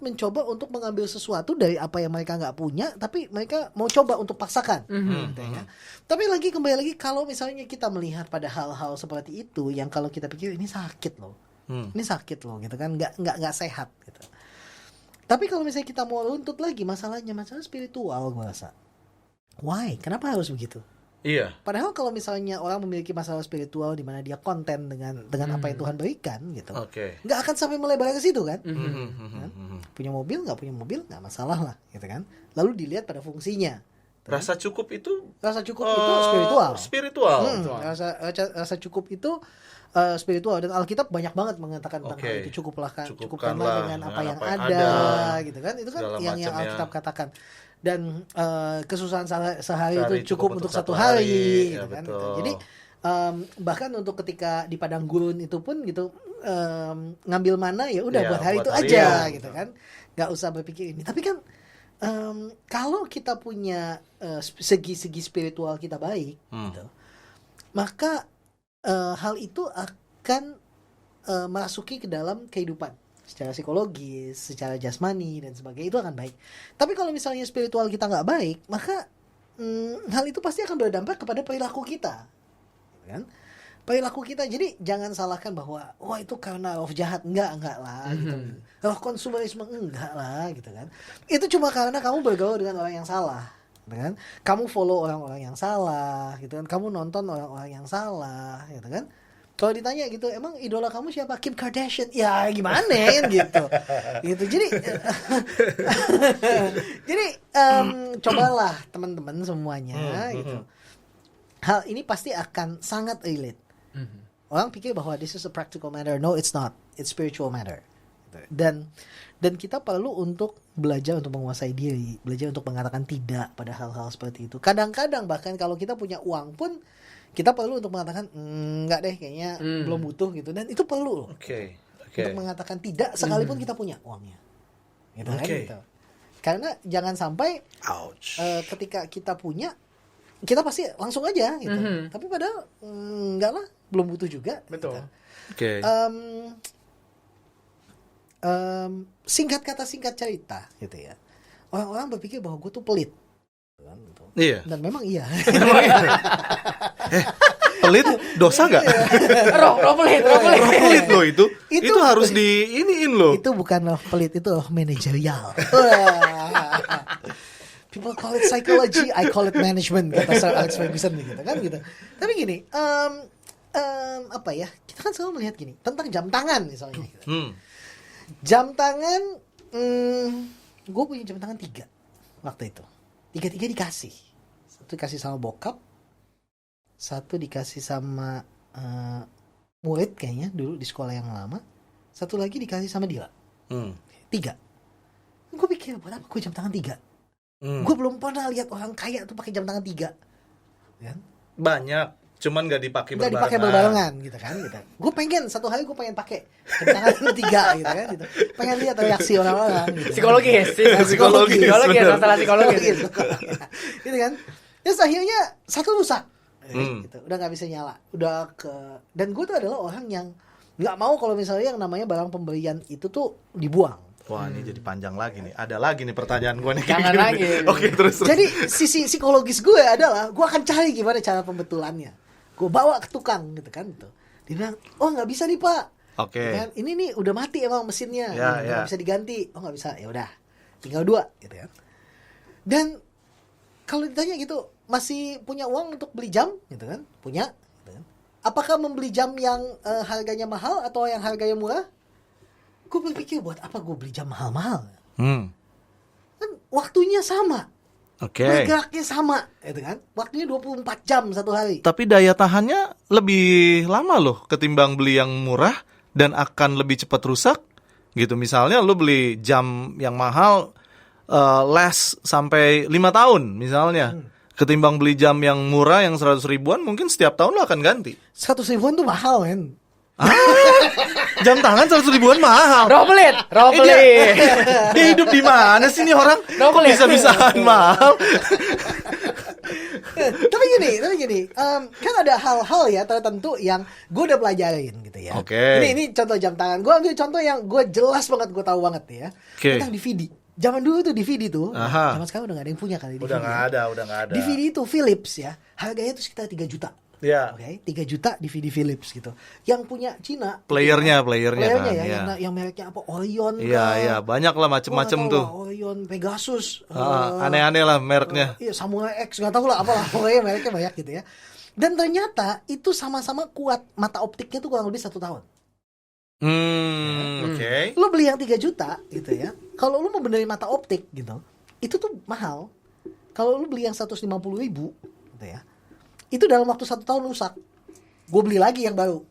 Speaker 2: mencoba untuk mengambil sesuatu dari apa yang mereka nggak punya, tapi mereka mau coba untuk paksakan gitu ya. Tapi kembali lagi kalau misalnya kita melihat pada hal-hal seperti itu yang kalau kita pikir ini sakit loh. Ini sakit loh gitu kan, nggak sehat gitu. Tapi kalau misalnya kita mau runtut lagi masalah spiritual, gue rasa why? Kenapa harus begitu?
Speaker 3: Iya.
Speaker 2: Padahal kalau misalnya orang memiliki masalah spiritual di mana dia konten dengan apa yang Tuhan berikan gitu, nggak akan sampai melebar ke situ kan? Punya mobil nggak nggak masalah lah, gitu kan? Lalu dilihat pada fungsinya.
Speaker 3: Rasa cukup itu
Speaker 2: spiritual. Rasa cukup itu spiritual, dan Alkitab banyak banget mengatakan tentang hal itu. Cukupkanlah dengan apa yang ada, gitu kan? Itu kan yang Alkitab katakan. Dan kesusahan sehari itu cukup untuk satu hari gitu kan. Gitu. Jadi bahkan untuk ketika di padang gurun itu pun gitu, ngambil mana ya udah buat hari itu aja gitu kan. Nggak usah berpikir ini. Tapi kan kalau kita punya segi-segi spiritual kita baik gitu, maka hal itu akan merasuki ke dalam kehidupan secara psikologis, secara jasmani dan sebagainya, itu akan baik. Tapi kalau misalnya spiritual kita nggak baik, maka hal itu pasti akan berdampak kepada perilaku kita, kan? perilaku kita. Jadi jangan salahkan bahwa wah itu karena roh jahat, enggak lah gitu. Roh konsumerisme enggak lah gitu kan. Itu cuma karena kamu bergaul dengan orang yang salah, gitu kan? Kamu follow orang-orang yang salah, gitu kan? Kamu nonton orang-orang yang salah, gitu kan? Kalau ditanya gitu, emang idola kamu siapa? Kim Kardashian. Ya gimana kan gitu. Gitu. Jadi cobalah teman-teman semuanya gitu. Hal ini pasti akan sangat relate. Orang pikir bahwa this is a practical matter. No, it's not. It's spiritual matter. Dan kita perlu untuk belajar untuk menguasai diri, belajar untuk mengatakan tidak pada hal-hal seperti itu. Kadang-kadang bahkan kalau kita punya uang pun kita perlu untuk mengatakan enggak deh, kayaknya belum butuh gitu. Dan itu perlu loh.
Speaker 3: Oke.
Speaker 2: Untuk mengatakan tidak sekalipun kita punya uangnya. Gitu kan gitu. Karena jangan sampai ketika kita punya, kita pasti langsung aja gitu. Tapi padahal enggak lah, belum butuh juga.
Speaker 1: Betul.
Speaker 2: Gitu.
Speaker 3: Oke.
Speaker 2: Singkat kata singkat cerita gitu ya. Orang-orang berpikir bahwa gue tuh pelit. Gitu.
Speaker 3: Iya.
Speaker 2: Dan memang iya.
Speaker 3: Pelit dosa nggak?
Speaker 1: Roh pelit.
Speaker 3: Pelit loh itu. Itu harus diiniin loh.
Speaker 2: Itu bukan roh pelit, itu roh manajerial. People call it psychology, I call it management, kata Sir Alex Ferguson gitu kan gitu. Tapi gini, apa ya? Kita kan selalu melihat gini tentang jam tangan misalnya. Gitu. Jam tangan, gue punya jam tangan 3 waktu itu. 3 dikasih. Satu dikasih sama bokap, satu dikasih sama murid kayaknya dulu di sekolah yang lama, satu lagi dikasih sama Dila. 3. Gue pikir buat apa gue jam tangan 3? Gue belum pernah lihat orang kaya tuh pakai jam tangan 3. Kan?
Speaker 3: Banyak, cuman nggak dipakai berbarengan.
Speaker 2: Nggak dipakai berbarengan gitu kan gitu. Gue pengen satu hari gue pengen pakai jam tangan 3 gitu kan gitu. Pengen lihat reaksi orang-orang gitu.
Speaker 1: Psikologis masalah psikologis.
Speaker 2: Gitu kan. Terus akhirnya satu rusak. Gitu. Udah nggak bisa nyala. Dan gue tuh adalah orang yang nggak mau kalau misalnya yang namanya barang pemberian itu tuh dibuang.
Speaker 3: Wah, ini jadi panjang lagi nih. Ada lagi nih pertanyaan gue nih.
Speaker 1: Jangan lagi.
Speaker 3: Oke, terus.
Speaker 2: Jadi sisi psikologis gue adalah gue akan cari gimana cara pembetulannya. Gue bawa ke tukang gitu kan gitu. Dia bilang, oh nggak bisa nih Pak.
Speaker 3: Oke.
Speaker 2: Kan? Ini nih udah mati emang mesinnya, nggak bisa diganti. Oh nggak bisa, ya udah, tinggal 2 gitu kan. Dan kalau ditanya gitu, masih punya uang untuk beli jam gitu kan? Punya. Gitu kan? Apakah membeli jam yang harganya mahal atau yang harganya murah? Gue berpikir buat apa gue beli jam mahal-mahal? Kan waktunya sama.
Speaker 3: Oke.
Speaker 2: Bergeraknya sama, gitu kan? Waktunya 24 jam satu hari.
Speaker 3: Tapi daya tahannya lebih lama loh ketimbang beli yang murah dan akan lebih cepat rusak. Gitu, misalnya lo beli jam yang mahal last sampai 5 tahun misalnya. Ketimbang beli jam yang murah yang 100 ribuan, mungkin setiap tahun lo akan ganti.
Speaker 2: 100 ribuan tuh mahal, men.
Speaker 3: Jam tangan 100 ribuan mahal.
Speaker 1: Roh pelit.
Speaker 3: Dia hidup di mana sih nih orang? Kok bisa-bisaan mahal?
Speaker 2: Tapi gini, kan ada hal-hal ya tertentu yang gue udah pelajarin gitu ya.
Speaker 3: Oke.
Speaker 2: Ini contoh jam tangan. Gue ambil contoh yang gue jelas banget, gue tahu banget ya. Tentang DVD. Zaman dulu tuh DVD tuh, zaman sekarang udah gak ada yang punya kali DVD.
Speaker 3: Udah gak ada.
Speaker 2: DVD itu Philips ya, harganya tuh sekitar 3 juta.
Speaker 3: Ya.
Speaker 2: Oke, 3 juta DVD Philips gitu. Yang punya Cina.
Speaker 3: Playernya
Speaker 2: kan,
Speaker 3: ya.
Speaker 2: Yang mereknya apa? Orion.
Speaker 3: Iya, banyak lah macem-macem tuh.
Speaker 2: Orion, Pegasus.
Speaker 3: Aneh-aneh lah mereknya.
Speaker 2: Iya, Samurai X, nggak tahu lah apalah. Pokoknya mereknya banyak gitu ya. Dan ternyata itu sama-sama kuat. Mata optiknya tuh kurang lebih 1 tahun.
Speaker 3: Oke.
Speaker 2: Lu beli yang 3 juta gitu ya. Kalau lu mau benerin mata optik gitu, itu tuh mahal. Kalau lu beli yang 150.000 gitu ya, itu dalam waktu 1 tahun rusak. Gue beli lagi yang baru.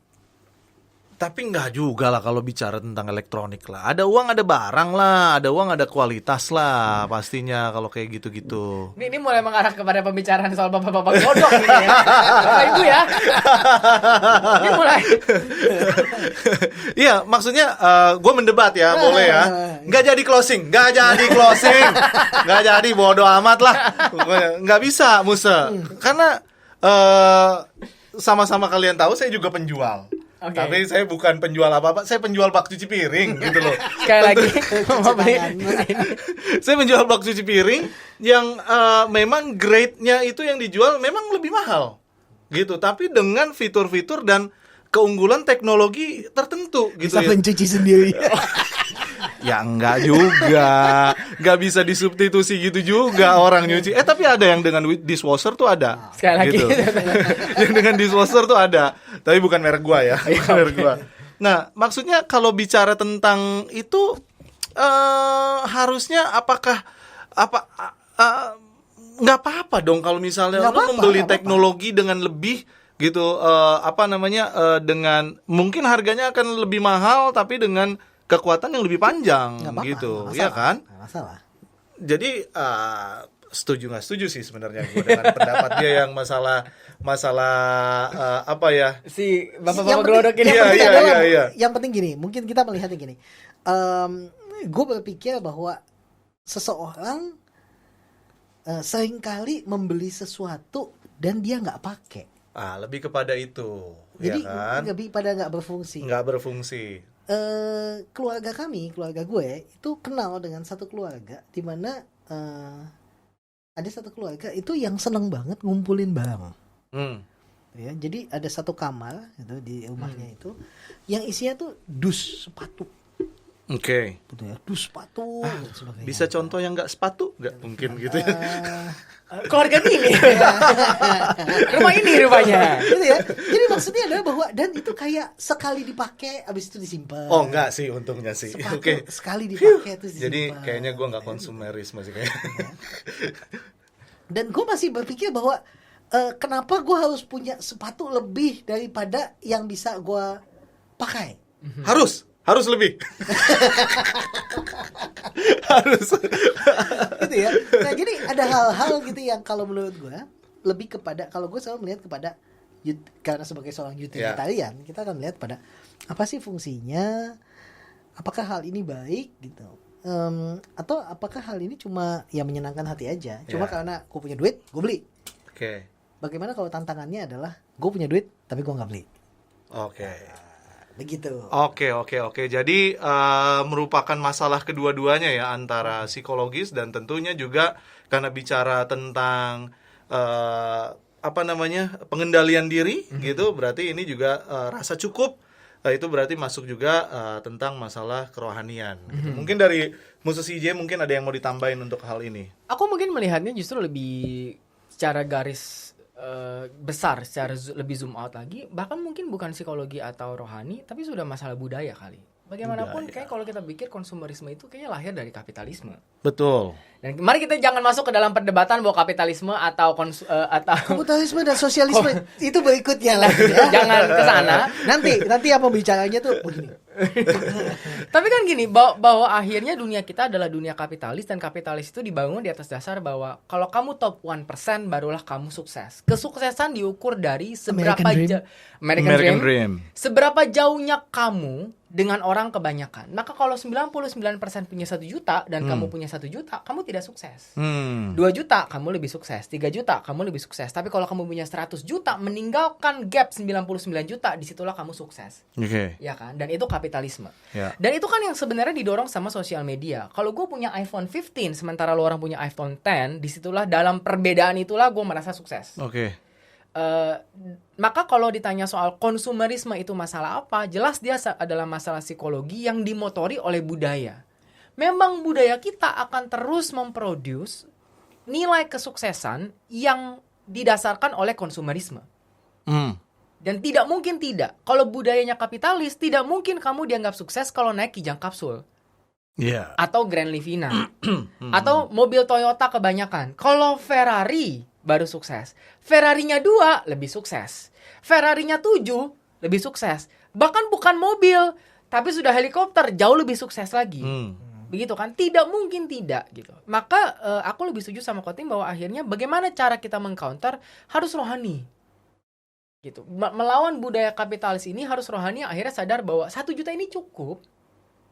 Speaker 3: Tapi nggak juga lah kalau bicara tentang elektronik lah. Ada uang, ada barang lah. Ada uang, ada kualitas lah pastinya kalau kayak gitu-gitu.
Speaker 1: Ini mulai mengarah kepada pembicaraan soal bapak-bapak bodoh gitu ya. Bapak ibu ya. Ini mulai.
Speaker 3: Iya, maksudnya gue mendebat ya, boleh ya. Nggak jadi closing. Nggak jadi, bodoh amat lah. Nggak bisa, Musa. Karena sama-sama kalian tahu saya juga penjual. Okay. Tapi saya bukan penjual apa-apa, saya penjual bak cuci piring gitu loh.
Speaker 1: Sekali lagi,
Speaker 3: saya menjual bak cuci piring yang memang grade-nya itu yang dijual memang lebih mahal gitu, tapi dengan fitur-fitur dan keunggulan teknologi tertentu gitu
Speaker 2: Bisa
Speaker 3: ya.
Speaker 2: mencuci sendiri.
Speaker 3: Ya enggak juga, nggak bisa disubstitusi gitu juga orang nyuci. Tapi ada yang dengan dishwasher tuh ada.
Speaker 1: Sekali lagi.
Speaker 3: Gitu. Yang dengan dishwasher tuh ada. Tapi bukan merek gua ya, bukan merek gua. Nah, maksudnya kalau bicara tentang itu harusnya nggak apa-apa dong kalau misalnya
Speaker 2: Nggak
Speaker 3: lu
Speaker 2: apa-apa,
Speaker 3: membeli
Speaker 2: nggak apa-apa.
Speaker 3: teknologi dengan lebih gitu dengan mungkin harganya akan lebih mahal tapi dengan kekuatan yang lebih panjang
Speaker 2: Nggak apa-apa,
Speaker 3: gitu,
Speaker 2: nggak
Speaker 3: ya
Speaker 2: masalah,
Speaker 3: kan?
Speaker 2: nggak masalah.
Speaker 3: Jadi setuju nggak setuju sih sebenarnya gue dengan pendapat dia yang masalah apa ya?
Speaker 1: Si bapak-bapak
Speaker 2: Yang
Speaker 1: gelodok
Speaker 2: penting,
Speaker 1: ini.
Speaker 2: yang penting
Speaker 3: Iya,
Speaker 2: adalah,
Speaker 3: iya, iya.
Speaker 2: yang penting gini, mungkin kita melihatnya gini. Gue berpikir bahwa seseorang seringkali membeli sesuatu dan dia nggak pakai.
Speaker 3: Lebih kepada itu,
Speaker 2: Jadi
Speaker 3: ya kan?
Speaker 2: lebih pada nggak berfungsi.
Speaker 3: Nggak berfungsi.
Speaker 2: Keluarga gue itu kenal dengan satu keluarga di mana ada satu keluarga itu yang seneng banget ngumpulin barang. Ya, jadi ada satu kamar gitu di rumahnya itu yang isinya tuh dus sepatu.
Speaker 3: Oke.
Speaker 2: Betul ya, dus sepatu dan sebagainya.
Speaker 3: Bisa contoh yang nggak sepatu nggak mungkin gitu ya?
Speaker 1: Keluarga ini. Rumah ini rupanya.
Speaker 2: Gitu ya. Jadi maksudnya adalah bahwa dan itu kayak sekali dipakai abis itu disimpan.
Speaker 3: Oh enggak sih untungnya sih.
Speaker 2: Sepatu
Speaker 3: Oke.
Speaker 2: sekali dipakai terus disimpan.
Speaker 3: Jadi kayaknya gue nggak konsumerisme sih kayaknya.
Speaker 2: Dan gue masih berpikir bahwa kenapa gue harus punya sepatu lebih daripada yang bisa gue pakai.
Speaker 3: Harus lebih. Harus.
Speaker 2: Gitu ya. Nah jadi ada hal-hal gitu yang kalau menurut gue lebih kepada, kalau gue selalu melihat kepada karena sebagai seorang utilitarian kita akan melihat pada apa sih fungsinya, apakah hal ini baik gitu, atau apakah hal ini cuma ya menyenangkan hati aja, cuma karena gue punya duit gue beli.
Speaker 3: Oke.
Speaker 2: Bagaimana kalau tantangannya adalah gue punya duit tapi gue nggak beli.
Speaker 3: Oke.
Speaker 2: Begitu.
Speaker 3: Oke. Jadi merupakan masalah kedua-duanya ya, antara psikologis dan tentunya juga karena bicara tentang pengendalian diri gitu. Berarti ini juga rasa cukup. Itu berarti masuk juga tentang masalah kerohanian. Gitu. Mungkin dari musisi J mungkin ada yang mau ditambahin untuk hal ini.
Speaker 1: Aku mungkin melihatnya justru lebih secara garis besar, secara lebih zoom out lagi. Bahkan mungkin bukan psikologi atau rohani, tapi sudah masalah budaya kali. Bagaimanapun kayak kalau kita pikir konsumerisme itu kayaknya lahir dari kapitalisme.
Speaker 3: Betul.
Speaker 1: Dan mari kita jangan masuk ke dalam perdebatan bahwa kapitalisme atau
Speaker 2: Kapitalisme dan sosialisme itu berikutnya lah ya.
Speaker 1: jangan ke sana.
Speaker 2: Nanti apa bicaranya tuh begini.
Speaker 1: Tapi kan gini, bahwa akhirnya dunia kita adalah dunia kapitalis, dan kapitalis itu dibangun di atas dasar bahwa kalau kamu top 1% barulah kamu sukses. Kesuksesan diukur dari seberapa
Speaker 2: American
Speaker 3: Dream.
Speaker 1: seberapa jauhnya kamu dengan orang kebanyakan. Maka kalau 99% punya 1 juta dan kamu punya 1 juta, kamu tidak sukses. 2 juta kamu lebih sukses, 3 juta kamu lebih sukses. Tapi kalau kamu punya 100 juta meninggalkan gap 99 juta, disitulah kamu sukses.
Speaker 3: Oke.
Speaker 1: Ya kan? Dan itu kapitalisme.
Speaker 3: Ya.
Speaker 1: Dan itu kan yang sebenarnya didorong sama sosial media. Kalau gue punya iPhone 15 sementara lo orang punya iPhone 10, disitulah dalam perbedaan itulah gue merasa sukses.
Speaker 3: Oke.
Speaker 1: Maka kalau ditanya soal konsumerisme itu masalah apa, jelas dia adalah masalah psikologi yang dimotori oleh budaya. Memang budaya kita akan terus memproduce nilai kesuksesan yang didasarkan oleh konsumerisme. Dan tidak mungkin tidak. Kalau budayanya kapitalis, tidak mungkin kamu dianggap sukses kalau naik Kijang Kapsul.
Speaker 3: Iya.
Speaker 1: Atau Grand Livina. Atau mobil Toyota kebanyakan. Kalau Ferrari baru sukses. Ferrarinya 2 lebih sukses. Ferrarinya 7 lebih sukses. Bahkan bukan mobil, tapi sudah helikopter, jauh lebih sukses lagi. Begitu kan? Tidak mungkin tidak gitu. Maka aku lebih setuju sama Kotim bahwa akhirnya bagaimana cara kita mengcounter harus rohani. Gitu. Melawan budaya kapitalis ini harus rohani, akhirnya sadar bahwa 1 juta ini cukup.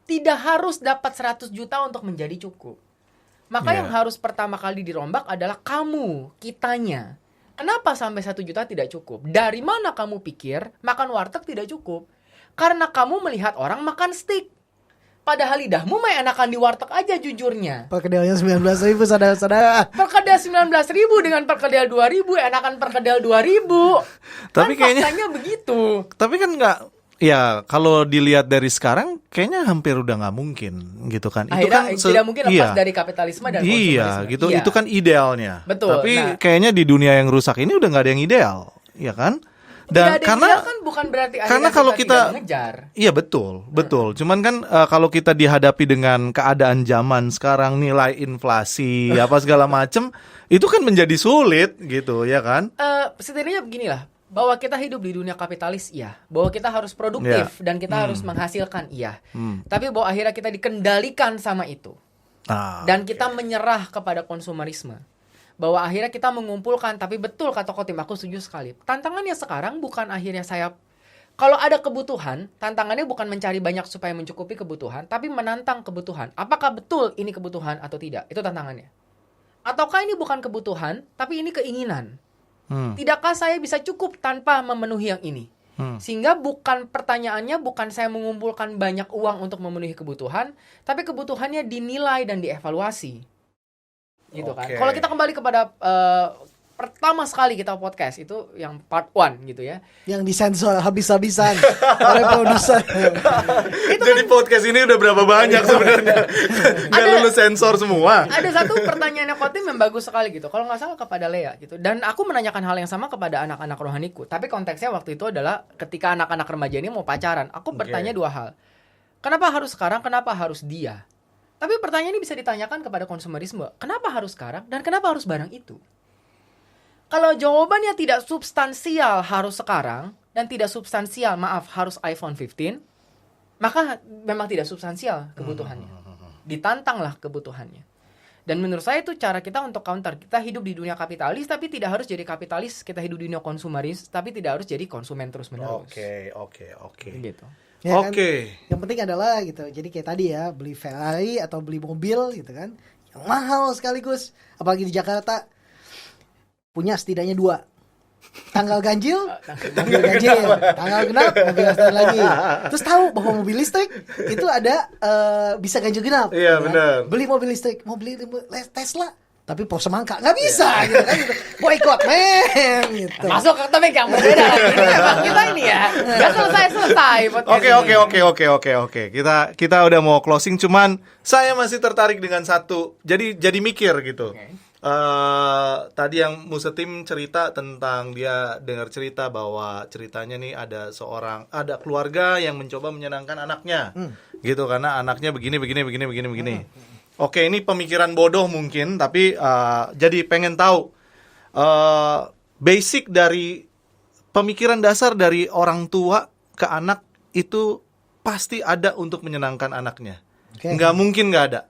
Speaker 1: Tidak harus dapat 100 juta untuk menjadi cukup. Maka yang harus pertama kali dirombak adalah kamu, kitanya. Kenapa sampai 1 juta tidak cukup? Dari mana kamu pikir makan warteg tidak cukup? Karena kamu melihat orang makan steak. Padahal lidahmu mah enakan di warteg aja jujurnya.
Speaker 2: Perkedelnya 19.000 saudara-saudara.
Speaker 1: Perkedel 19.000 dengan perkedel 2.000 enakan perkedel 2.000.
Speaker 3: Tapi
Speaker 1: kan
Speaker 3: kayaknya-
Speaker 1: faktanya begitu.
Speaker 3: Tapi kan nggak, ya kalau dilihat dari sekarang kayaknya hampir udah nggak mungkin gitu kan.
Speaker 1: Akhirnya tidak mungkin lepas
Speaker 3: iya.
Speaker 1: dari kapitalisme dan konsumerisme.
Speaker 3: Iya, gitu.
Speaker 1: Iya.
Speaker 3: Itu kan idealnya.
Speaker 1: Betul.
Speaker 3: Tapi
Speaker 1: Nah,
Speaker 3: kayaknya di dunia yang rusak ini udah nggak ada yang ideal, ya kan?
Speaker 1: tidak
Speaker 3: Dan
Speaker 1: ada
Speaker 3: karena
Speaker 1: ideal kan bukan berarti
Speaker 3: karena
Speaker 1: akhirnya
Speaker 3: kalau
Speaker 1: tidak
Speaker 3: kita-
Speaker 1: mengejar.
Speaker 3: iya betul. Cuman kan kalau kita dihadapi dengan keadaan zaman sekarang, nilai inflasi apa segala macem, itu kan menjadi sulit gitu, ya kan?
Speaker 1: Setidaknya beginilah, bahwa kita hidup di dunia kapitalis, iya. Bahwa kita harus produktif dan kita harus menghasilkan, iya. Tapi bahwa akhirnya kita dikendalikan sama itu. Dan kita menyerah kepada konsumerisme. Bahwa akhirnya kita mengumpulkan, tapi betul kata Kotim, aku setuju sekali. Tantangannya sekarang bukan akhirnya kalau ada kebutuhan, tantangannya bukan mencari banyak supaya mencukupi kebutuhan, tapi menantang kebutuhan. Apakah betul ini kebutuhan atau tidak? Itu tantangannya. Ataukah ini bukan kebutuhan, tapi ini keinginan? Tidakkah saya bisa cukup tanpa memenuhi yang ini? Sehingga pertanyaannya bukan saya mengumpulkan banyak uang untuk memenuhi kebutuhan, tapi kebutuhannya dinilai dan dievaluasi. Gitu kan.
Speaker 3: Oke.
Speaker 1: Kalau kita kembali kepada pertama sekali kita podcast itu yang part 1 gitu ya.
Speaker 2: Yang disensor habis-habisan oleh produser.
Speaker 3: Jadi podcast ini udah berapa banyak sebenarnya? Nggak lulus sensor semua.
Speaker 1: Ada satu pertanyaannya Kotim yang bagus sekali gitu. Kalau nggak salah kepada Lea gitu. Dan aku menanyakan hal yang sama kepada anak-anak rohaniku. Tapi konteksnya waktu itu adalah ketika anak-anak remaja ini mau pacaran. Aku bertanya dua hal. Kenapa harus sekarang? Kenapa harus dia? Tapi pertanyaan ini bisa ditanyakan kepada konsumerisme. Kenapa harus sekarang? Dan kenapa harus barang itu? Kalau jawabannya tidak substansial harus sekarang. Dan tidak substansial, harus iPhone 15. Maka memang tidak substansial kebutuhannya. Ditantanglah kebutuhannya. Dan menurut saya itu cara kita untuk counter. Kita hidup di dunia kapitalis, tapi tidak harus jadi kapitalis. Kita hidup di dunia konsumeris, tapi tidak harus jadi konsumen terus-menerus.
Speaker 3: Oke.
Speaker 1: Gitu.
Speaker 2: Ya kan?
Speaker 3: Oke.
Speaker 2: Yang penting adalah gitu. Jadi kayak tadi ya, beli Ferrari atau beli mobil gitu kan, yang mahal sekaligus. Apalagi di Jakarta, punya setidaknya 2. Tanggal ganjil, mobil ganjil. Tanggal genap, mobil listrik lagi. Terus tahu bahwa mobil listrik itu ada bisa ganjil genap.
Speaker 3: Iya,
Speaker 2: kan?
Speaker 3: benar.
Speaker 2: Beli mobil listrik, mau beli Tesla, tapi Porsche Semangka nggak bisa gitu kan. Gitu. Boykot men gitu.
Speaker 1: Masuk ke topik yang berbeda lagi. Ini memang kita ini ya. Gak selesai podcast ini.
Speaker 3: Oke. Kita udah mau closing, cuman saya masih tertarik dengan satu. Jadi mikir gitu. Tadi yang Musetim cerita tentang dia dengar cerita bahwa ceritanya nih ada keluarga yang mencoba menyenangkan anaknya. Gitu karena anaknya begini. Oke, ini pemikiran bodoh mungkin, tapi jadi pengen tahu basic dari pemikiran dasar dari orang tua ke anak itu pasti ada untuk menyenangkan anaknya. Nggak mungkin nggak ada.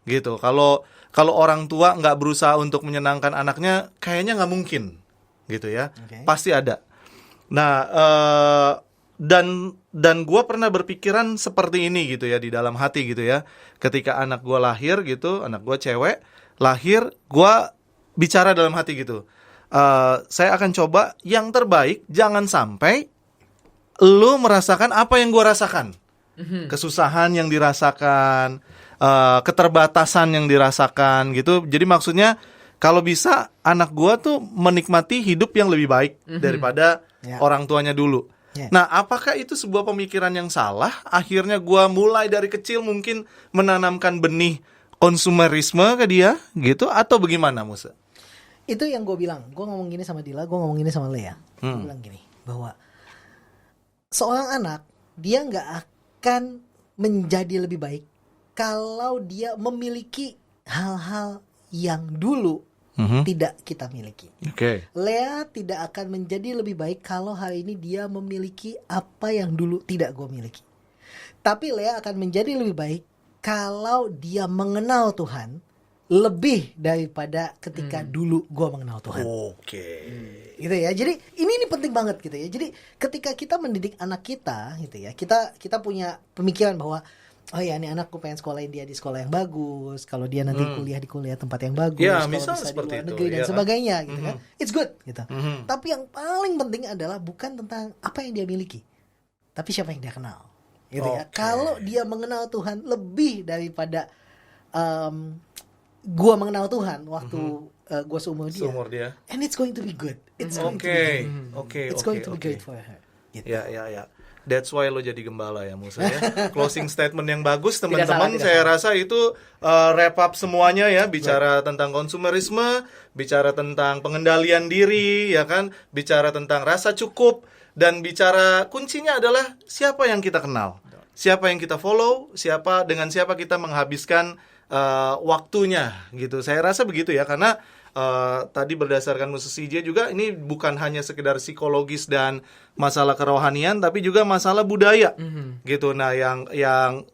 Speaker 3: Gitu. Kalau orang tua nggak berusaha untuk menyenangkan anaknya, kayaknya nggak mungkin. Gitu ya. Pasti ada. Nah, dan gue pernah berpikiran seperti ini gitu ya di dalam hati gitu ya. Ketika anak gue lahir gitu, anak gue cewek lahir, gue bicara dalam hati gitu. Saya akan coba yang terbaik, jangan sampai lu merasakan apa yang gue rasakan. Kesusahan yang dirasakan, keterbatasan yang dirasakan gitu. Jadi maksudnya kalau bisa anak gue tuh menikmati hidup yang lebih baik daripada orang tuanya dulu. Nah, apakah itu sebuah pemikiran yang salah? Akhirnya gue mulai dari kecil mungkin menanamkan benih konsumerisme ke dia gitu, atau bagaimana Musa?
Speaker 2: Itu yang gue bilang. Gue ngomong gini sama Dila, gue ngomong gini sama Lea. Gue bilang gini, bahwa seorang anak, dia gak akan menjadi lebih baik kalau dia memiliki hal-hal yang dulu tidak kita miliki. Lea tidak akan menjadi lebih baik kalau hari ini dia memiliki apa yang dulu tidak gue miliki. Tapi Lea akan menjadi lebih baik kalau dia mengenal Tuhan lebih daripada ketika dulu gue mengenal Tuhan. Gitu ya. Jadi ini penting banget gitu ya. Jadi ketika kita mendidik anak kita gitu ya, kita punya pemikiran bahwa oh ya, ini anakku pengen sekolahin dia di sekolah yang bagus. Kalau dia nanti kuliah di kuliah tempat yang bagus,
Speaker 3: ya,
Speaker 2: kalau
Speaker 3: misal
Speaker 2: bisa
Speaker 3: seperti
Speaker 2: di luar
Speaker 3: itu,
Speaker 2: negeri dan
Speaker 3: ya,
Speaker 2: sebagainya gitu kan. It's good gitu. Tapi yang paling penting adalah bukan tentang apa yang dia miliki, tapi siapa yang dia kenal. gitu ya. Kalau dia mengenal Tuhan lebih daripada gua mengenal Tuhan waktu gua seumur dia. And it's going to be good. It's going to be good. It's going to be great for her. Gitu.
Speaker 3: Ya. That's why lo jadi gembala ya Musa ya. Closing statement yang bagus
Speaker 1: Tidak
Speaker 3: teman-teman.
Speaker 1: salah.
Speaker 3: Saya rasa itu wrap up semuanya ya. Bicara tentang konsumerisme, bicara tentang pengendalian diri, ya kan. Bicara tentang rasa cukup, dan bicara kuncinya adalah siapa yang kita kenal, siapa yang kita follow, dengan siapa kita menghabiskan waktunya gitu. Saya rasa begitu ya, karena tadi berdasarkan Musa CJ juga ini bukan hanya sekedar psikologis dan masalah kerohanian, tapi juga masalah budaya gitu. Nah yang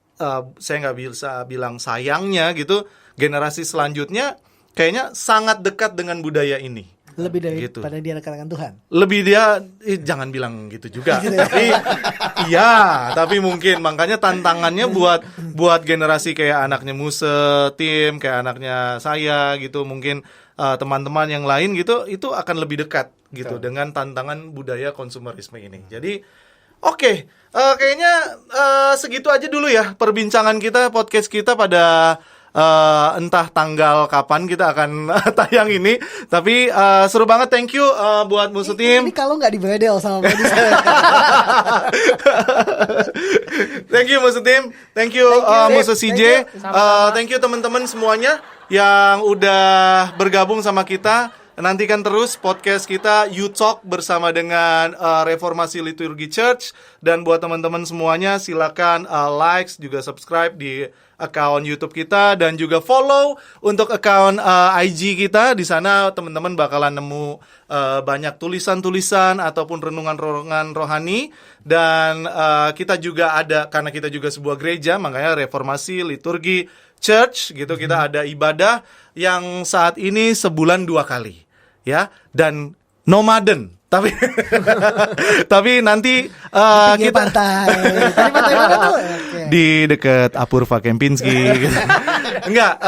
Speaker 3: saya nggak bisa bilang sayangnya gitu, generasi selanjutnya kayaknya sangat dekat dengan budaya ini.
Speaker 2: Lebih
Speaker 3: gitu.
Speaker 2: daripada dia dekat dengan Tuhan.
Speaker 3: Lebih dia jangan bilang gitu juga. Tapi mungkin makanya tantangannya buat generasi kayak anaknya Musa, Tim, kayak anaknya saya gitu, mungkin teman-teman yang lain gitu, itu akan lebih dekat gitu dengan tantangan budaya konsumerisme ini. Jadi oke, kayaknya segitu aja dulu ya perbincangan kita, podcast kita pada entah tanggal kapan kita akan tayang ini. Tapi seru banget, thank you buat Musa Tim.
Speaker 2: Ini kalau nggak dibedel sama produser.
Speaker 3: Thank you Musa Tim, thank you Musa CJ, thank you teman-teman semuanya yang udah bergabung sama kita. Nantikan terus podcast kita You Talk bersama dengan Reformasi Liturgi Church. Dan buat teman-teman semuanya silakan like juga subscribe di account YouTube kita, dan juga follow untuk account IG kita. Di sana teman-teman bakalan nemu banyak tulisan-tulisan ataupun renungan-renungan rohani. Dan kita juga ada, karena kita juga sebuah gereja, makanya Reformasi Liturgi Church gitu, kita ada ibadah yang saat ini sebulan 2 kali ya, dan nomaden. Tapi nanti kita
Speaker 2: pantai. Tadi pantai mana tuh? Okay.
Speaker 3: Di dekat Apurva Kempinski. Enggak,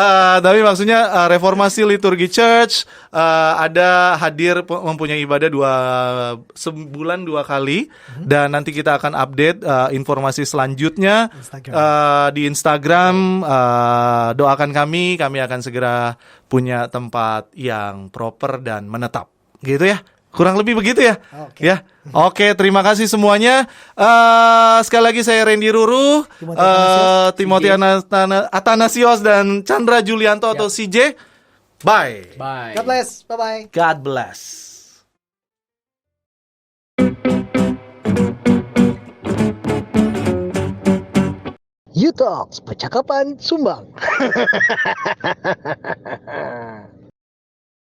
Speaker 3: tapi maksudnya Reformasi Liturgi Church ada hadir mempunyai ibadah sebulan 2 kali, dan nanti kita akan update informasi selanjutnya di Instagram. Doakan kami akan segera punya tempat yang proper dan menetap. Gitu ya. Kurang lebih begitu ya. Ya. Oke, terima kasih semuanya. Sekali lagi saya Randy Ruru, Timothy Athanasios dan Chandra Julianto atau CJ. Bye.
Speaker 2: God bless. Bye-bye.
Speaker 3: God bless.
Speaker 2: You Talks, percakapan sumbang.